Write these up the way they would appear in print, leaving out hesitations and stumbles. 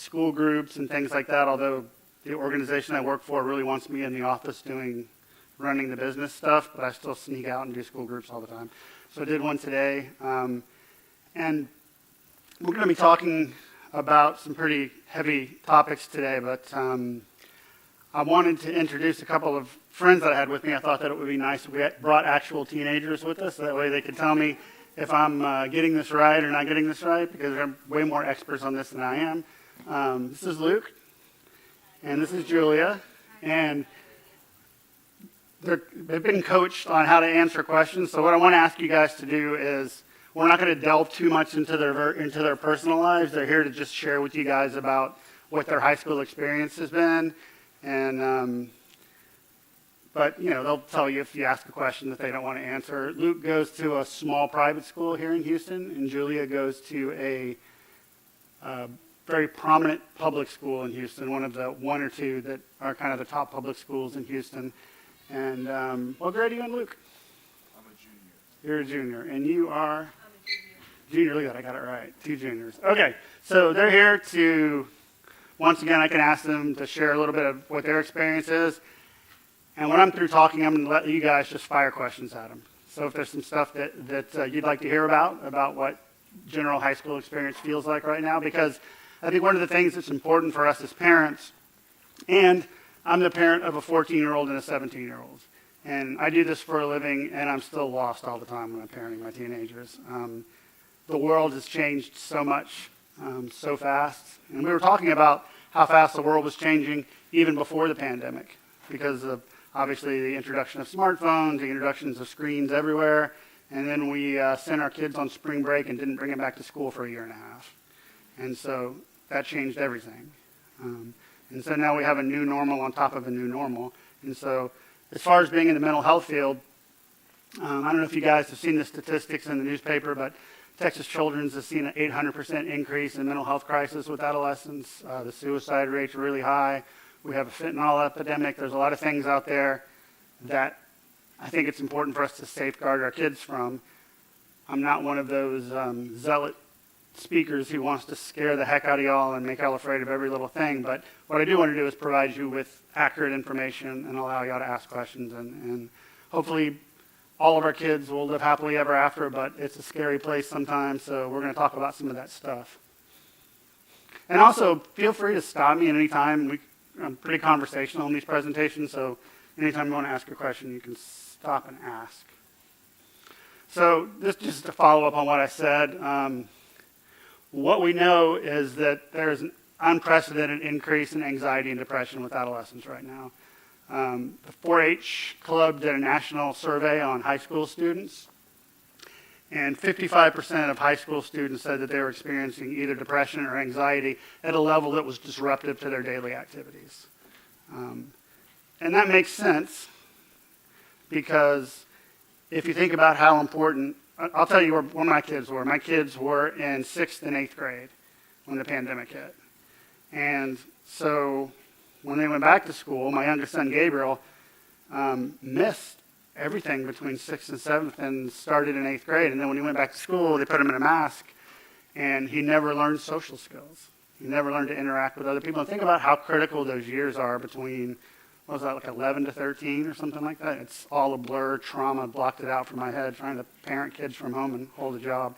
school groups and things like that, although the organization I work for really wants me in the office running the business stuff, but I still sneak out and do school groups all the time. So I did one today. And we're going to be talking about some pretty heavy topics today, but I wanted to introduce a couple of friends that I had with me. I thought that it would be nice if we brought actual teenagers with us. That way they could tell me if I'm getting this right or not getting this right, because they're way more experts on this than I am. This is Luke, and this is Julia, and they've been coached on how to answer questions. So what I want to ask you guys to do is, we're not going to delve too much into their personal lives. They're here to just share with you guys about what their high school experience has been. And, but, you know, they'll tell you if you ask a question that they don't want to answer. Luke goes to a small private school here in Houston, and Julia goes to a very prominent public school in Houston, one of the one or two that are kind of the top public schools in Houston. And what grade are you in, Luke? I'm a junior. You're a junior, and you are? Junior, look at that, I got it right. 2 juniors. Okay, so they're here to, once again, I can ask them to share a little bit of what their experience is. And when I'm through talking, I'm going to let you guys just fire questions at them. So if there's some stuff that you'd like to hear about what general high school experience feels like right now, because I think one of the things that's important for us as parents, and I'm the parent of a 14-year-old and a 17-year-old. And I do this for a living, and I'm still lost all the time when I'm parenting my teenagers. The world has changed so much, so fast. And we were talking about how fast the world was changing even before the pandemic, because of obviously the introduction of smartphones, the introductions of screens everywhere, and then we sent our kids on spring break and didn't bring them back to school for a year and a half. And so that changed everything. And so now we have a new normal on top of a new normal. And so as far as being in the mental health field, I don't know if you guys have seen the statistics in the newspaper, but Texas Children's has seen an 800% increase in mental health crisis with adolescents. The suicide rate's really high. We have a fentanyl epidemic. There's a lot of things out there that I think it's important for us to safeguard our kids from. I'm not one of those zealot speakers who wants to scare the heck out of y'all and make y'all afraid of every little thing, but what I do want to do is provide you with accurate information and allow y'all to ask questions, and hopefully all of our kids will live happily ever after, but it's a scary place sometimes, so we're going to talk about some of that stuff. And also, feel free to stop me at any time. I'm pretty conversational in these presentations, so anytime you want to ask a question, you can stop and ask. So this just to follow up on what I said, what we know is that there's an unprecedented increase in anxiety and depression with adolescents right now. The 4-H Club did a national survey on high school students, and 55% of high school students said that they were experiencing either depression or anxiety at a level that was disruptive to their daily activities. And that makes sense, because if you think about how important, I'll tell you where my kids were. My kids were in 6th and 8th grade when the pandemic hit. And so when they went back to school, my youngest son, Gabriel, missed everything between 6th and 7th and started in 8th grade. And then when he went back to school, they put him in a mask, and he never learned social skills. He never learned to interact with other people. And think about how critical those years are between, what was that, like 11 to 13 or something like that? It's all a blur. Trauma blocked it out from my head, trying to parent kids from home and hold a job.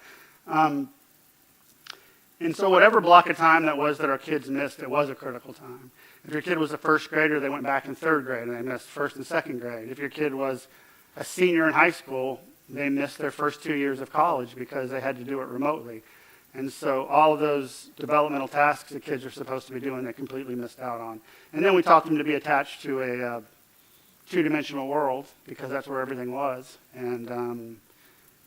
And so whatever block of time that was that our kids missed, it was a critical time. If your kid was a first grader, they went back in 3rd grade and they missed 1st and 2nd grade. If your kid was a senior in high school, they missed their first 2 years of college because they had to do it remotely. And so all of those developmental tasks that kids are supposed to be doing, they completely missed out on. And then we taught them to be attached to a 2-dimensional world, because that's where everything was. And,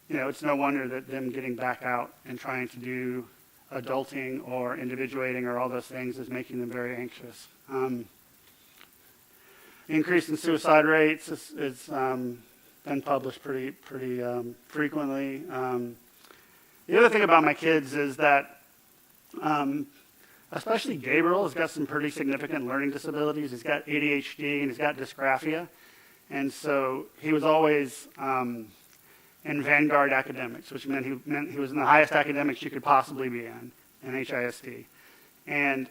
you know, it's no wonder that them getting back out and trying to do adulting or individuating or all those things is making them very anxious. Increase in suicide rates is been published pretty frequently. The other thing about my kids is that, especially Gabriel has got some pretty significant learning disabilities. He's got ADHD and he's got dysgraphia. And so he was always in vanguard academics, which meant he was in the highest academics you could possibly be in HISD. And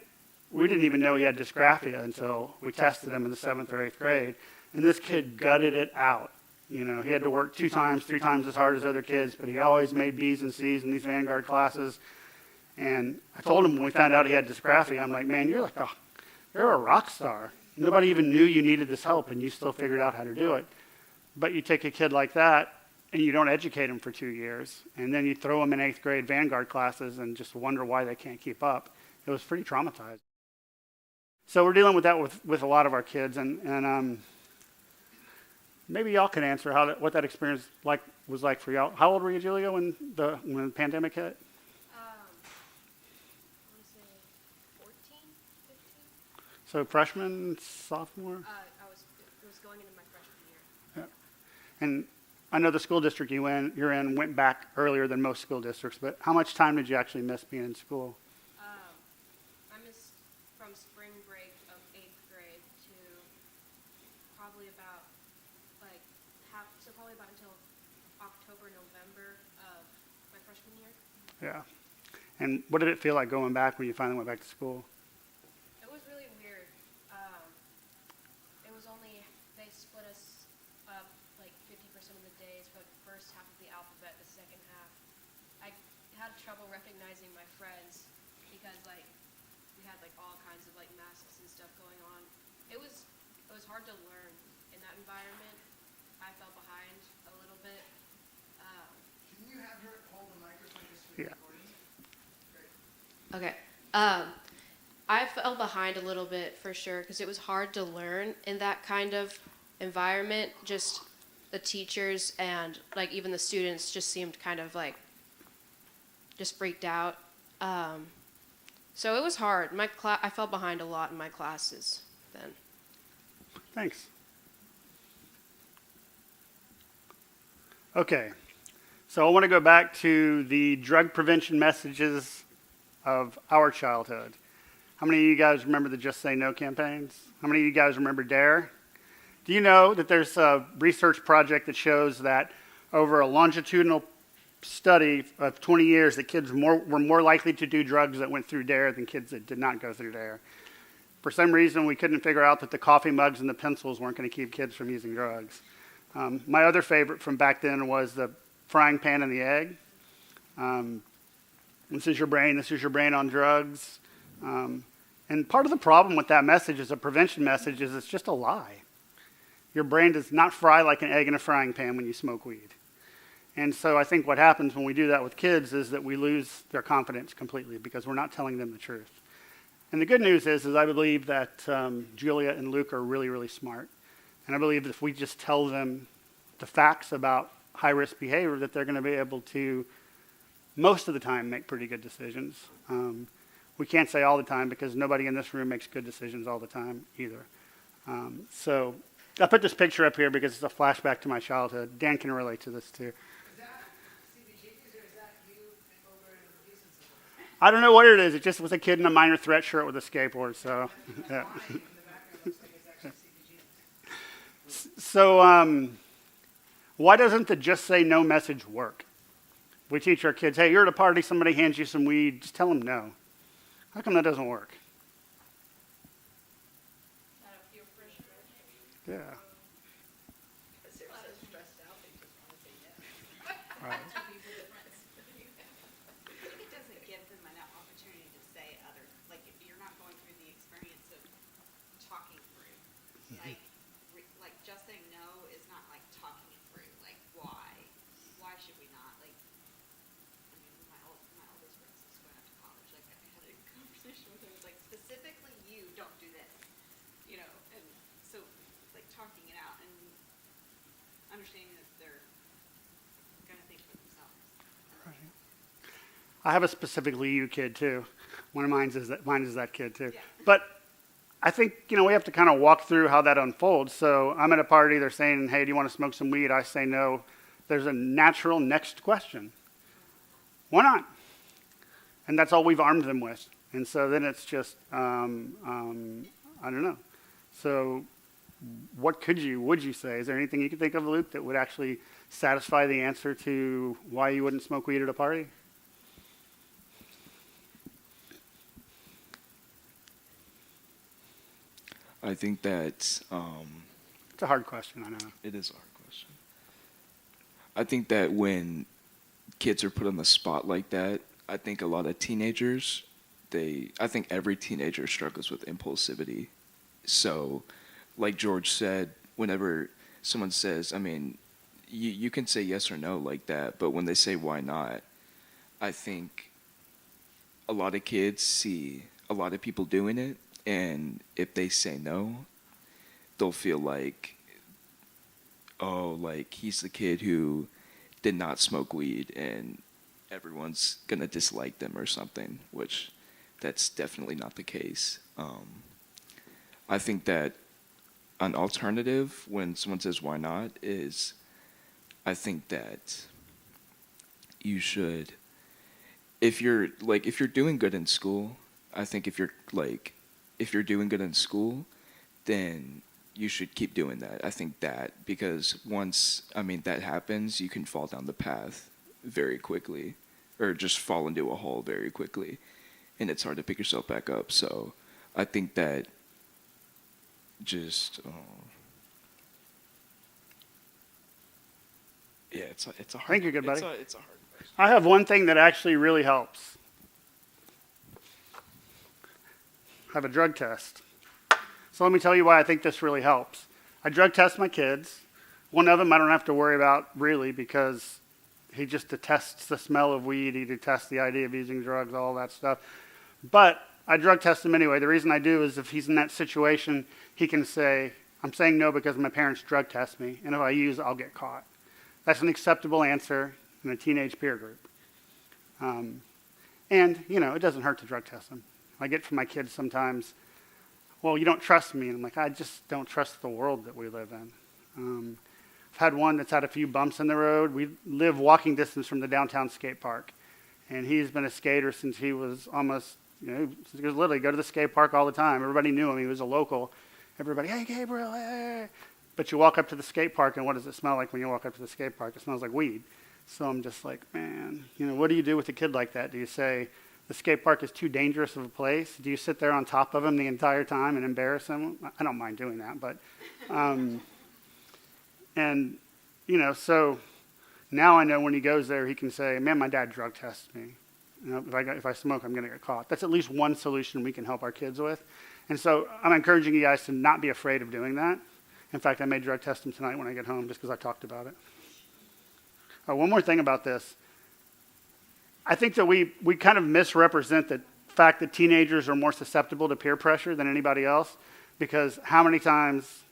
we didn't even know he had dysgraphia until we tested him in the 7th or 8th grade. And this kid gutted it out. You know, he had to work 2 times, 3 times as hard as other kids, but he always made B's and C's in these Vanguard classes. And I told him when we found out he had dysgraphia, I'm like, man, you're a rock star. Nobody even knew you needed this help, and you still figured out how to do it. But you take a kid like that, and you don't educate him for 2 years, and then you throw him in 8th grade Vanguard classes and just wonder why they can't keep up. It was pretty traumatizing. So we're dealing with that with a lot of our kids, and maybe y'all can answer what that experience was like for y'all. How old were you, Julia, when the pandemic hit? I want to say 14, 15. So freshman, sophomore? It was going into my freshman year. Yeah. And I know the school district you're in went back earlier than most school districts, but how much time did you actually miss being in school? I missed from spring break of 8th grade to probably about probably about until October, November of my freshman year. Yeah. And what did it feel like going back when you finally went back to school? It was really weird. It was only, they split us up like 50% of the days for the first half of the alphabet, the second half. I had trouble recognizing my friends because we had all kinds of masks and stuff going on. It was hard to learn in that environment. I fell behind a little bit. Can you have her hold the microphone just for the Yeah. recording? Okay. I fell behind a little bit for sure because it was hard to learn in that kind of environment. Just the teachers and even the students just seemed kind of just freaked out. So it was hard. I fell behind a lot in my classes then. Thanks. Okay, so I want to go back to the drug prevention messages of our childhood. How many of you guys remember the Just Say No campaigns? How many of you guys remember DARE? Do you know that there's a research project that shows that over a longitudinal study of 20 years that kids were more likely to do drugs that went through DARE than kids that did not go through DARE? For some reason, we couldn't figure out that the coffee mugs and the pencils weren't going to keep kids from using drugs. My other favorite from back then was the frying pan and the egg. This is your brain on drugs. And part of the problem with that message is a prevention message is it's just a lie. Your brain does not fry like an egg in a frying pan when you smoke weed. And so I think what happens when we do that with kids is that we lose their confidence completely because we're not telling them the truth. And the good news is I believe that Julia and Luke are really, really smart. And I believe that if we just tell them the facts about high-risk behavior, that they're going to be able to, most of the time, make pretty good decisions. We can't say all the time because nobody in this room makes good decisions all the time either. So I put this picture up here because it's a flashback to my childhood. Dan can relate to this too. Is that CBGBs or is that you over in the Houston system? I don't know what it is. It just was a kid in a minor threat shirt with a skateboard. So, yeah. In the background looks like it's actually CBGBs. So why doesn't the Just Say No message work? We teach our kids, hey, you're at a party, somebody hands you some weed, just tell them no. How come that doesn't work? I don't feel frustrated. Yeah. Because they're so stressed out, they just want to say yes. Right. It doesn't give them an opportunity to say other, if you're not going through the experience of talking through, like just saying no is not like talking it through, why should we not, my oldest, for instance, going out to college, I had a conversation with him, specifically you don't do this, and so, talking it out and understanding that they're going to think for themselves. Right. I have a specifically you kid too. One of mine is that kid too. Yeah. But I think, we have to kind of walk through how that unfolds. So I'm at a party, they're saying, hey, do you want to smoke some weed? I say no. There's a natural next question. Why not? And that's all we've armed them with. And so then it's just, I don't know. So what would you say? Is there anything you can think of, Luke, that would actually satisfy the answer to why you wouldn't smoke weed at a party? I think that It's a hard question, I know. it is a hard question. I think that when kids are put on the spot like that, I think a lot of teenagers, I think every teenager struggles with impulsivity. So, like George said, whenever someone says, I mean, you can say yes or no like that, but when they say why not, I think a lot of kids see a lot of people doing it, and if they say no, they'll feel like, oh, like he's the kid who did not smoke weed and everyone's gonna dislike them or something, which that's definitely not the case. I think that an alternative when someone says why not is, I think that you should, if you're doing good in school, I think if you're doing good in school, then you should keep doing that. I think that because once, I mean, that happens, you can fall down the path very quickly, or just fall into a hole very quickly, and it's hard to pick yourself back up. So I think that just yeah, it's a hard. I think you're good, buddy. It's a hard question. I have one thing that actually really helps. I have a drug test. So let me tell you why I think this really helps. I drug test my kids. One of them I don't have to worry about really because he just detests the smell of weed. He detests the idea of using drugs, all that stuff. But I drug test him anyway. The reason I do is if he's in that situation, he can say, I'm saying no because my parents drug test me, and if I use, I'll get caught. That's an acceptable answer in a teenage peer group. And, it doesn't hurt to drug test them. I get from my kids sometimes, well, you don't trust me. And I'm like, I just don't trust the world that we live in. I've had one that's had a few bumps in the road. We live walking distance from the downtown skate park. And he's been a skater since he was almost, he was literally go to the skate park all the time. Everybody knew him. He was a local. Everybody, hey, Gabriel, hey. But you walk up to the skate park, and what does it smell like when you walk up to the skate park? It smells like weed. So I'm just like, man, what do you do with a kid like that? Do you say, the skate park is too dangerous of a place? Do you sit there on top of him the entire time and embarrass him? I don't mind doing that, but, so now I know when he goes there, he can say, man, my dad drug tests me. If I smoke, I'm going to get caught. That's at least one solution we can help our kids with. And so I'm encouraging you guys to not be afraid of doing that. In fact, I may drug test him tonight when I get home just because I talked about it. One more thing about this. I think that we kind of misrepresent the fact that teenagers are more susceptible to peer pressure than anybody else, because how many times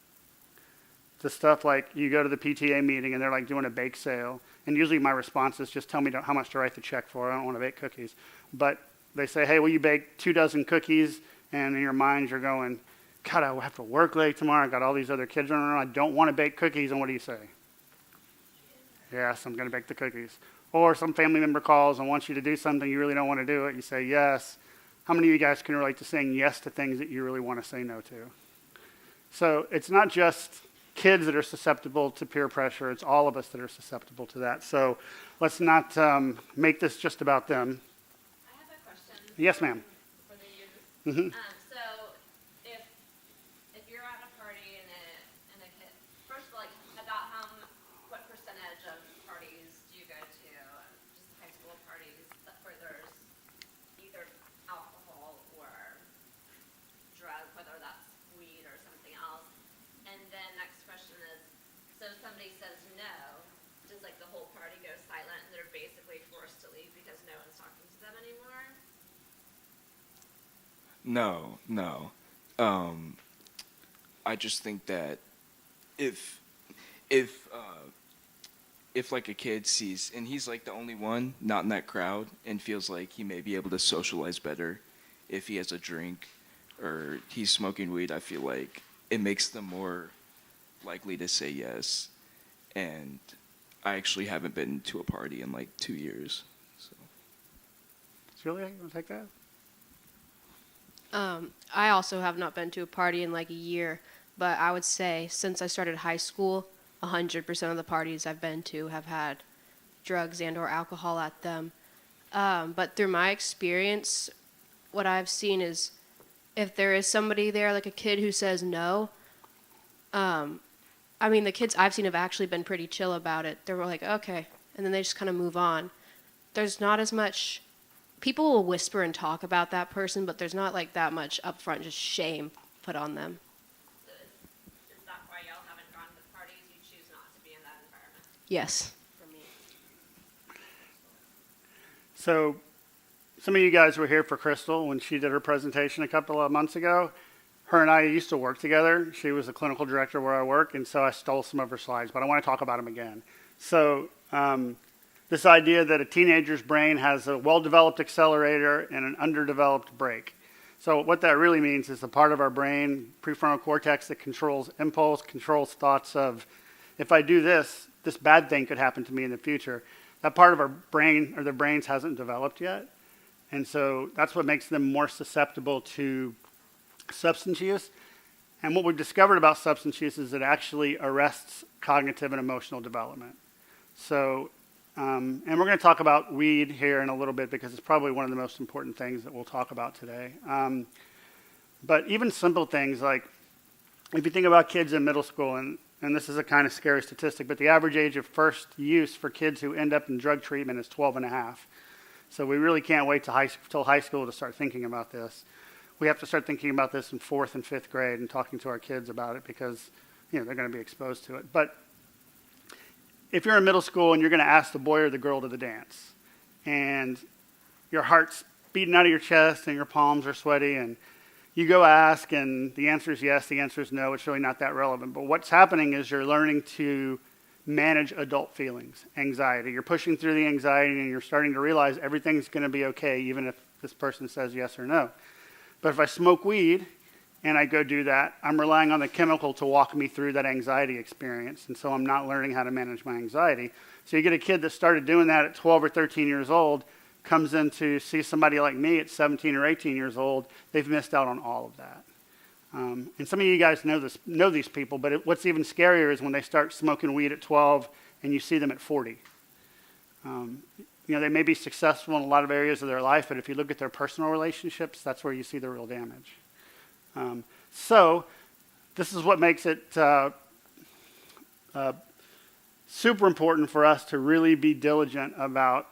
the stuff like you go to the PTA meeting and they're like doing a bake sale, and usually my response is just tell me how much to write the check for. I don't want to bake cookies. But they say, hey, will you bake 24 cookies? And in your mind you're going, God, I have to work late tomorrow. I've got all these other kids running around. I don't want to bake cookies. And what do you say? Yes, I'm going to bake the cookies. Or some family member calls and wants you to do something you really don't want to do it. You say yes. How many of you guys can relate to saying yes to things that you really want to say no to? So it's not just kids that are susceptible to peer pressure. It's all of us that are susceptible to that. So let's not make this just about them. I have a question. Yes, ma'am. For the youth. Mm-hmm. So if you're at a party and a kid, first of all, what percentage of parties do you go to? Just high school parties where there's either alcohol or drug, whether that's weed or something else. And then next question is, so somebody says no, does the whole party go silent and they're basically forced to leave because no one's talking to them anymore? No. I just think that if like a kid sees, and he's like the only one not in that crowd and feels like he may be able to socialize better if he has a drink or he's smoking weed, I feel like it makes them more likely to say yes. And I actually haven't been to a party in 2 years. So. Julia, you want to take that? I also have not been to a party in a year, but I would say since I started high school, 100% of the parties I've been to have had drugs and or alcohol at them. But through my experience, what I've seen is if there is somebody there, like a kid who says no, I mean, the kids I've seen have actually been pretty chill about it. They were like, okay, and then they just kind of move on. There's not as much, people will whisper and talk about that person, but there's not like that much upfront just shame put on them. Is that why y'all haven't gone to parties? You choose not to be in that environment? Yes. For me. So some of you guys were here for Crystal when she did her presentation a couple of months ago. Her and I used to work together. She was the clinical director where I work, and so I stole some of her slides, but I want to talk about them again. So this idea that a teenager's brain has a well-developed accelerator and an underdeveloped brake. So what that really means is the part of our brain, prefrontal cortex, that controls impulse, controls thoughts of, if I do this, this bad thing could happen to me in the future. That part of our brain, or their brains, hasn't developed yet. And so that's what makes them more susceptible to substance use. And what we've discovered about substance use is it actually arrests cognitive and emotional development. So, and we're going to talk about weed here in a little bit because it's probably one of the most important things that we'll talk about today. But even simple things like, if you think about kids in middle school, and this is a kind of scary statistic, but the average age of first use for kids who end up in drug treatment is 12 and a half. So we really can't wait till high school to start thinking about this. We have to start thinking about this in 4th and 5th grade and talking to our kids about it because, they're going to be exposed to it. But if you're in middle school and you're going to ask the boy or the girl to the dance, and your heart's beating out of your chest and your palms are sweaty, and you go ask and the answer is yes, the answer is no, it's really not that relevant. But what's happening is you're learning to manage adult feelings, anxiety. You're pushing through the anxiety and you're starting to realize everything's going to be okay even if this person says yes or no. But if I smoke weed and I go do that, I'm relying on the chemical to walk me through that anxiety experience. And so I'm not learning how to manage my anxiety. So you get a kid that started doing that at 12 or 13 years old, comes in to see somebody like me at 17 or 18 years old, they've missed out on all of that. And some of you guys know these people, but what's even scarier is when they start smoking weed at 12 and you see them at 40. They may be successful in a lot of areas of their life, but if you look at their personal relationships, that's where you see the real damage. So this is what makes it super important for us to really be diligent about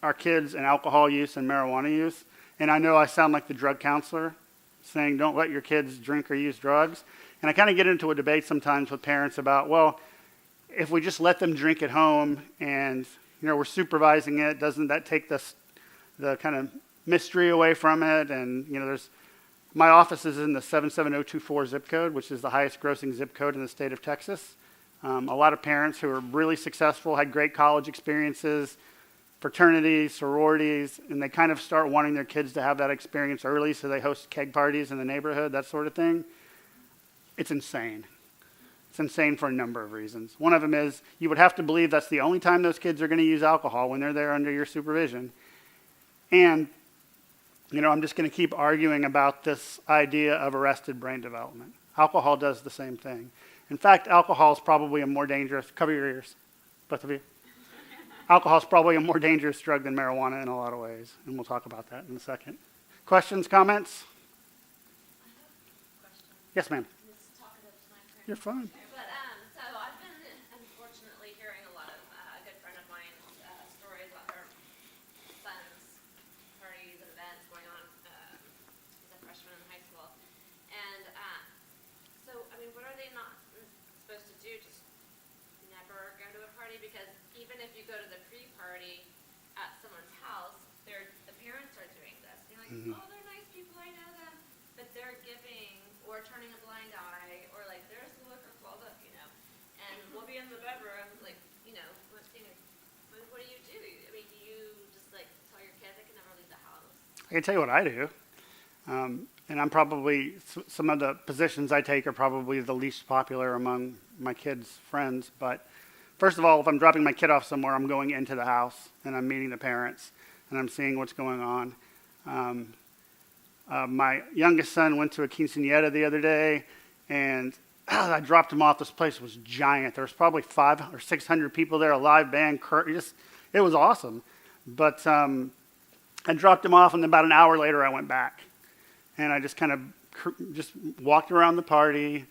our kids and alcohol use and marijuana use. And I know I sound like the drug counselor saying don't let your kids drink or use drugs. And I kind of get into a debate sometimes with parents about, well, if we just let them drink at home and we're supervising it, doesn't that take the kind of mystery away from it? And my office is in the 77024 zip code, which is the highest grossing zip code in the state of Texas. A lot of parents who are really successful, had great college experiences, fraternities, sororities, and they kind of start wanting their kids to have that experience early, so they host keg parties in the neighborhood, that sort of thing. It's insane. It's insane for a number of reasons. One of them is you would have to believe that's the only time those kids are going to use alcohol, when they're there under your supervision. And, I'm just going to keep arguing about this idea of arrested brain development. Alcohol does the same thing. In fact, alcohol is probably a more dangerous, cover your ears, both of you. Alcohol is probably a more dangerous drug than marijuana in a lot of ways, and we'll talk about that in a second. Questions, comments? Yes, ma'am. You're fine. But, so I've been unfortunately hearing a lot of a good friend of mine's stories about her son's parties and events going on. He's a freshman in high school. And so, what are they not supposed to do? Just never go to a party? Because even if you go to the pre-party at someone's house, the parents are doing this. And you're like, oh, they're nice people, I know them. But they're giving or turning a blind eye, or like, there's the liquor called up, and we'll be in the bedroom, like, what do you do? Do you just like tell your kids they can never leave the house? I can tell you what I do. And I'm probably, some of the positions I take are probably the least popular among my kids' friends. But first of all, if I'm dropping my kid off somewhere, I'm going into the house and I'm meeting the parents and I'm seeing what's going on. My youngest son went to a quinceañera the other day, and I dropped him off. This place was giant. There was probably 500 or 600 people there, a live band. It was awesome. But I dropped him off, and about an hour later, I went back. and I just kind of just walked around the party.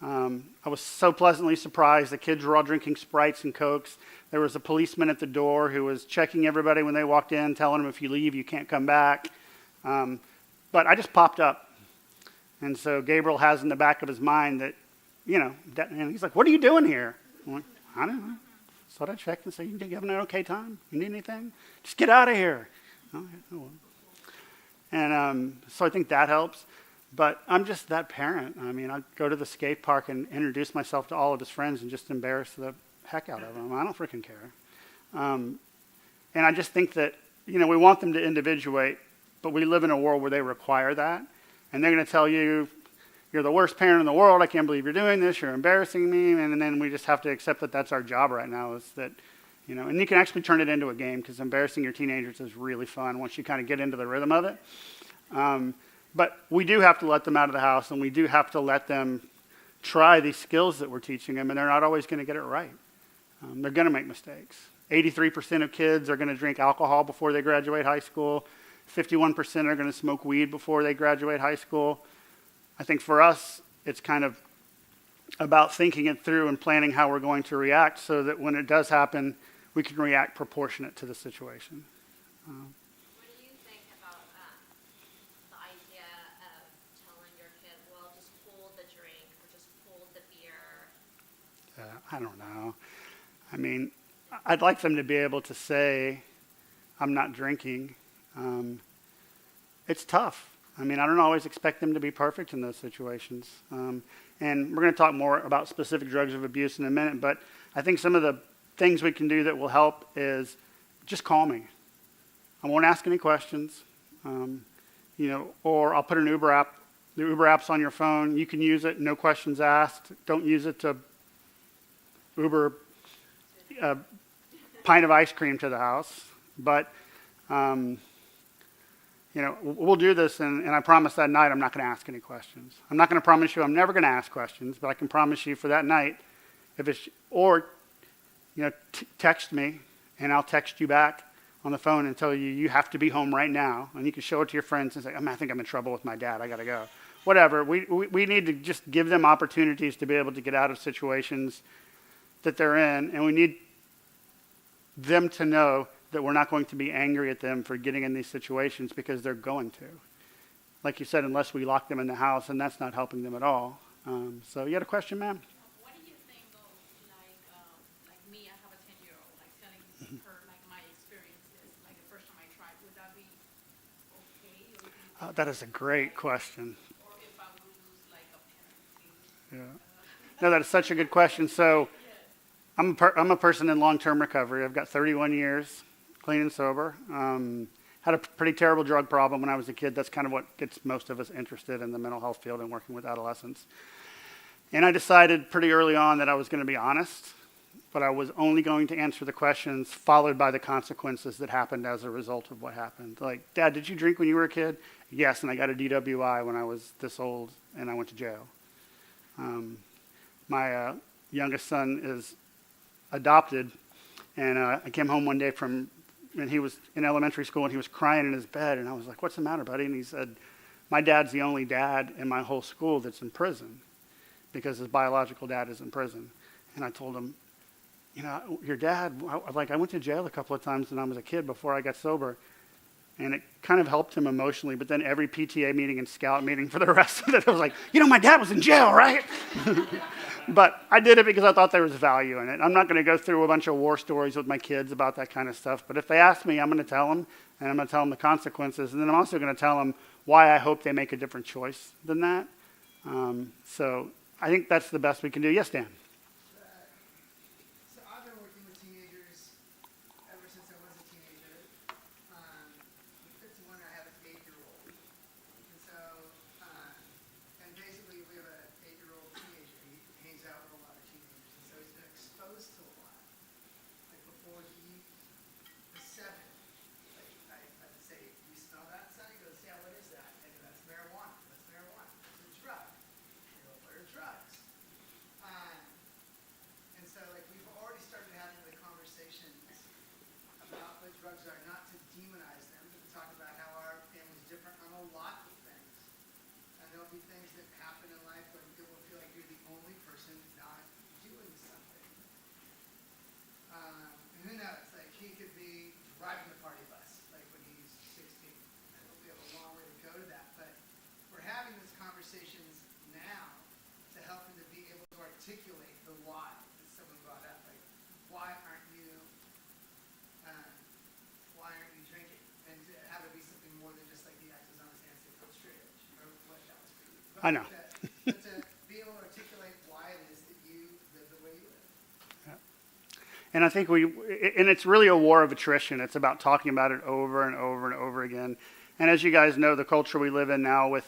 I was so pleasantly surprised. The kids were all drinking Sprites and Cokes. There was a policeman at the door who was checking everybody when they walked in, telling them if you leave, you can't come back. But I just popped up. And so Gabriel has in the back of his mind that, and he's like, what are you doing here? I'm like, I don't know. Just thought I'd check and say, you having an okay time? You need anything? Just get out of here. Okay, oh well. And so I think that helps. But I'm just that parent. I mean, I go to the skate park and introduce myself to all of his friends and just embarrass the heck out of them. I don't freaking care. And I just think that, we want them to individuate, but we live in a world where they require that. And they're going to tell you, you're the worst parent in the world. I can't believe you're doing this. You're embarrassing me. And then we just have to accept that that's our job right now, is that, and you can actually turn it into a game, because embarrassing your teenagers is really fun once you kind of get into the rhythm of it. But we do have to let them out of the house, and we do have to let them try these skills that we're teaching them, and they're not always going to get it right. They're going to make mistakes. 83% of kids are going to drink alcohol before they graduate high school. 51% are going to smoke weed before they graduate high school. I think for us, it's kind of about thinking it through and planning how we're going to react so that when it does happen, we can react proportionate to the situation. What do you think about the idea of telling your kid, well, just hold the drink or just hold the beer? I don't know. I mean, I'd like them to be able to say, I'm not drinking. It's tough. I mean, I don't always expect them to be perfect in those situations. And we're going to talk more about specific drugs of abuse in a minute, but I think some of the things we can do that will help is just calming. I won't ask any questions, or I'll put an Uber app. The Uber app's on your phone. You can use it, no questions asked. Don't use it to Uber a pint of ice cream to the house. But, we'll do this, and I promise that night I'm not going to ask any questions. I'm not going to promise you I'm never going to ask questions, but I can promise you for that night, text me, and I'll text you back on the phone and tell you, you have to be home right now. And you can show it to your friends and say, I think I'm in trouble with my dad. I got to go. Whatever. We need to just give them opportunities to be able to get out of situations that they're in. And we need them to know that we're not going to be angry at them for getting in these situations, because they're going to. Like you said, unless we lock them in the house, and that's not helping them at all. So you had a question, ma'am? What do you think of, like me, I have a 10-year-old, like telling her, like, my experiences, like the first time I tried, would that be okay? Or That is a great question. or if I would lose, like, a parenting? Yeah. No, that is such a good question. So I'm a person in long-term recovery. I've got 31 years, clean and sober. Had a pretty terrible drug problem when I was a kid. That's kind of what gets most of us interested in the mental health field and working with adolescents. And I decided pretty early on that I was going to be honest, but I was only going to answer the questions followed by the consequences that happened as a result of what happened. Like, Dad, did you drink when you were a kid? Yes, and I got a DWI when I was this old, and I went to jail. My youngest son is adopted, and I came home one day and he was in elementary school, and he was crying in his bed, and I was like, what's the matter, buddy? And he said, my dad's the only dad in my whole school that's in prison, because his biological dad is in prison. And I told him, your dad, I went to jail a couple of times when I was a kid before I got sober, and it kind of helped him emotionally. But then every PTA meeting and scout meeting for the rest of it, I was like, my dad was in jail, right? But I did it because I thought there was value in it. I'm not going to go through a bunch of war stories with my kids about that kind of stuff. But if they ask me, I'm going to tell them, and I'm going to tell them the consequences. And then I'm also going to tell them why I hope they make a different choice than that. So I think that's the best we can do. Yes, Dan? So I've been working with teenagers ever since I was a teenager. With 51, I have an 8-year-old. And so, and basically we have an 8-year-old teenager. He hangs out with a lot of teenagers. And so he's been exposed to a lot. Like before he was 7, like I would say, you smell that, son? He goes, yeah, what is that? I go, that's marijuana. That's marijuana. It's a drug. I go, what are drugs? person not doing something. And who knows, like he could be driving the party bus, like when he's 16. I hope we have a long way to go to that, but we're having these conversations now to help him to be able to articulate the why that someone brought up, like why aren't you drinking? And to have it be something more than just like the X is on his hand saying, I'm straight edge, or what that was for you. But I know. But to be able to articulate why it is that you live the way you live. And I think and it's really a war of attrition. It's about talking about it over and over and over again. And as you guys know, the culture we live in now with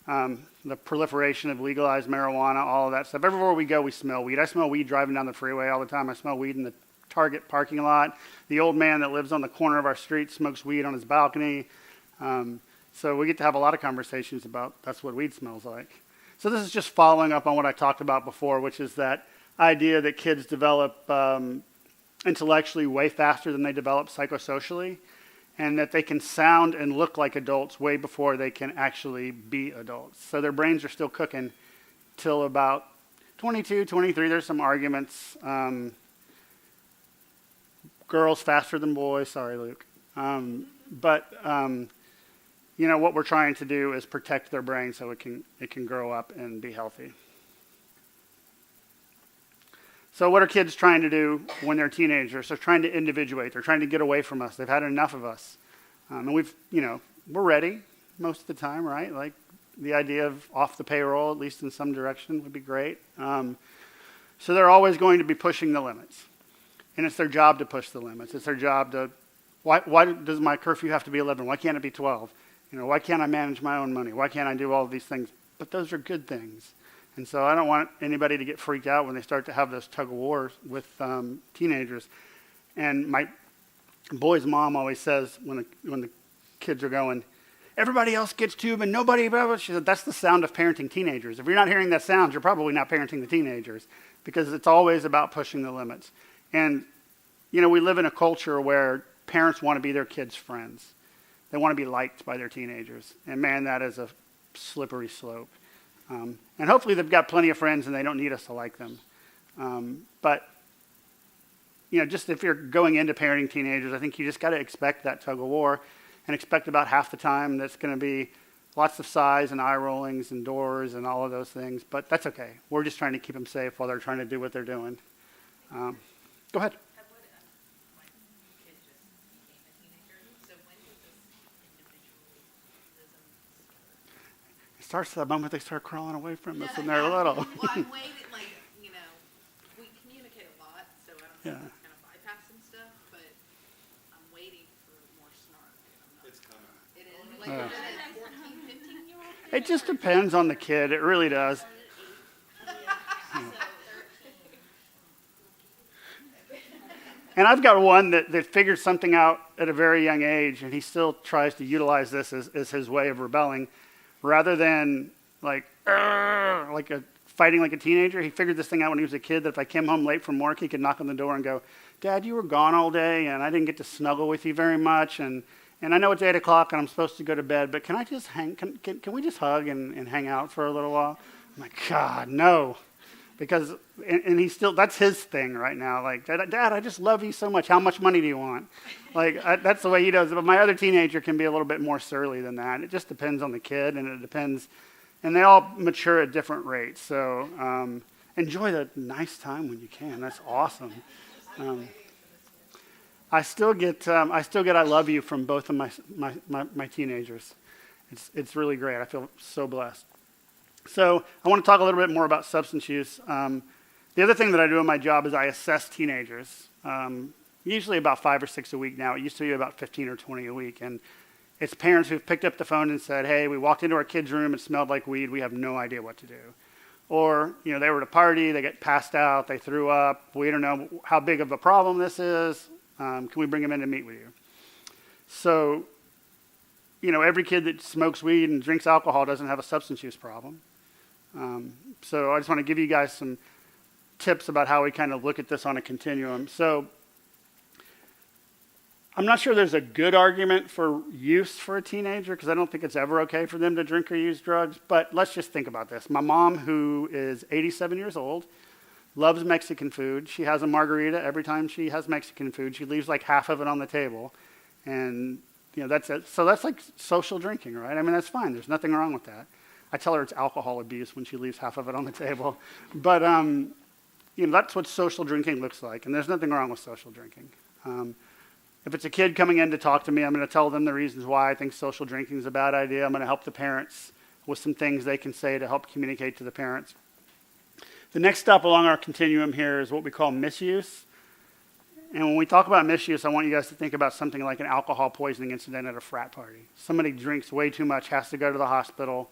the proliferation of legalized marijuana, all of that stuff. Everywhere we go, we smell weed. I smell weed driving down the freeway all the time. I smell weed in the Target parking lot. The old man that lives on the corner of our street smokes weed on his balcony. So we get to have a lot of conversations about that's what weed smells like. So this is just following up on what I talked about before, which is that idea that kids develop intellectually way faster than they develop psychosocially, and that they can sound and look like adults way before they can actually be adults. So their brains are still cooking till about 22, 23. There's some arguments. Girls faster than boys. Sorry, Luke. But what we're trying to do is protect their brain so it can grow up and be healthy. So what are kids trying to do when they're teenagers? They're trying to individuate. They're trying to get away from us. They've had enough of us. And we're ready most of the time, right? Like the idea of off the payroll, at least in some direction, would be great. So they're always going to be pushing the limits. And it's their job to push the limits. It's their job to, why does my curfew have to be 11? Why can't it be 12? Why can't I manage my own money? Why can't I do all of these things? But those are good things. And so I don't want anybody to get freaked out when they start to have those tug of wars with teenagers. And my boy's mom always says when the kids are going, everybody else gets tube and nobody, blah, blah. She said, that's the sound of parenting teenagers. If you're not hearing that sound, you're probably not parenting the teenagers, because it's always about pushing the limits. And, we live in a culture where parents want to be their kids' friends. They want to be liked by their teenagers. And man, that is a slippery slope. And hopefully they've got plenty of friends and they don't need us to like them. But just if you're going into parenting teenagers, I think you just got to expect that tug of war and expect about half the time that's going to be lots of sighs and eye rollings and doors and all of those things. But that's okay. We're just trying to keep them safe while they're trying to do what they're doing. Go ahead. My kid just became a teenager, so when did this individualism start? It starts the moment they start crawling away from us when they're little. Well, I'm waiting, we communicate a lot, so I don't think Yeah. it's kind of bypass some stuff, but I'm waiting for more snark. It's coming. It is, like, Yeah. we're at 14, 15-year-old kid? It just depends on the kid. It really does. And I've got one that figured something out at a very young age, and he still tries to utilize this as his way of rebelling. Rather than fighting like a teenager, he figured this thing out when he was a kid, that if I came home late from work, he could knock on the door and go, Dad, you were gone all day, and I didn't get to snuggle with you very much, and I know it's 8 o'clock, and I'm supposed to go to bed, but can I just can we just hug and hang out for a little while? I'm like, God, no. Because, and he's still, that's his thing right now. Like, Dad, I just love you so much. How much money do you want? Like, that's the way he does it. But my other teenager can be a little bit more surly than that. It just depends on the kid, and it depends, and they all mature at different rates. So enjoy the nice time when you can. That's awesome. I still get I love you from both of my teenagers. It's really great. I feel so blessed. So I want to talk a little bit more about substance use. The other thing that I do in my job is I assess teenagers, usually about 5 or 6 a week now. It used to be about 15 or 20 a week. And it's parents who've picked up the phone and said, hey, we walked into our kid's room, it smelled like weed, we have no idea what to do. Or, they were at a party, they get passed out, they threw up, we don't know how big of a problem this is, can we bring them in to meet with you? So, every kid that smokes weed and drinks alcohol doesn't have a substance use problem. So I just want to give you guys some tips about how we kind of look at this on a continuum. So I'm not sure there's a good argument for use for a teenager because I don't think it's ever okay for them to drink or use drugs. But let's just think about this. My mom, who is 87 years old, loves Mexican food. She has a margarita every time she has Mexican food. She leaves like half of it on the table. And, that's it. So that's like social drinking, right? I mean, that's fine. There's nothing wrong with that. I tell her it's alcohol abuse when she leaves half of it on the table. But, that's what social drinking looks like. And there's nothing wrong with social drinking. If it's a kid coming in to talk to me, I'm going to tell them the reasons why I think social drinking is a bad idea. I'm going to help the parents with some things they can say to help communicate to the parents. The next step along our continuum here is what we call misuse. And when we talk about misuse, I want you guys to think about something like an alcohol poisoning incident at a frat party. Somebody drinks way too much, has to go to the hospital,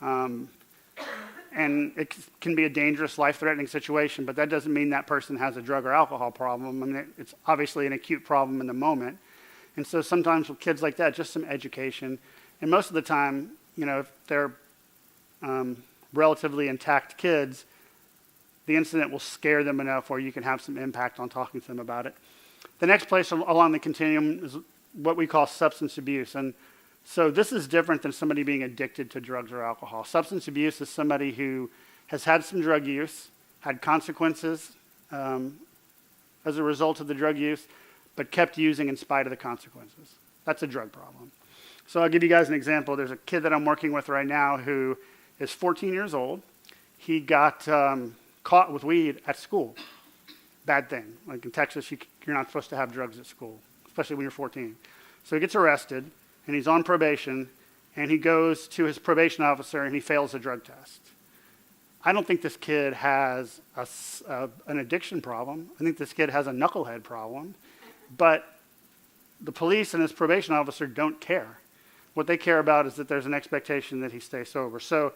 and it can be a dangerous, life-threatening situation, but that doesn't mean that person has a drug or alcohol problem. I mean, it's obviously an acute problem in the moment. And so sometimes with kids like that, just some education. And most of the time, if they're relatively intact kids, the incident will scare them enough where you can have some impact on talking to them about it. The next place along the continuum is what we call substance abuse. And so this is different than somebody being addicted to drugs or alcohol. Substance abuse is somebody who has had some drug use, had consequences as a result of the drug use, but kept using in spite of the consequences. That's a drug problem. So I'll give you guys an example. There's a kid that I'm working with right now who is 14 years old. He got caught with weed at school. Bad thing. Like in Texas, you're not supposed to have drugs at school, especially when you're 14. So he gets arrested. And he's on probation, and he goes to his probation officer, and he fails a drug test. I don't think this kid has an addiction problem. I think this kid has a knucklehead problem. But the police and his probation officer don't care. What they care about is that there's an expectation that he stay sober. So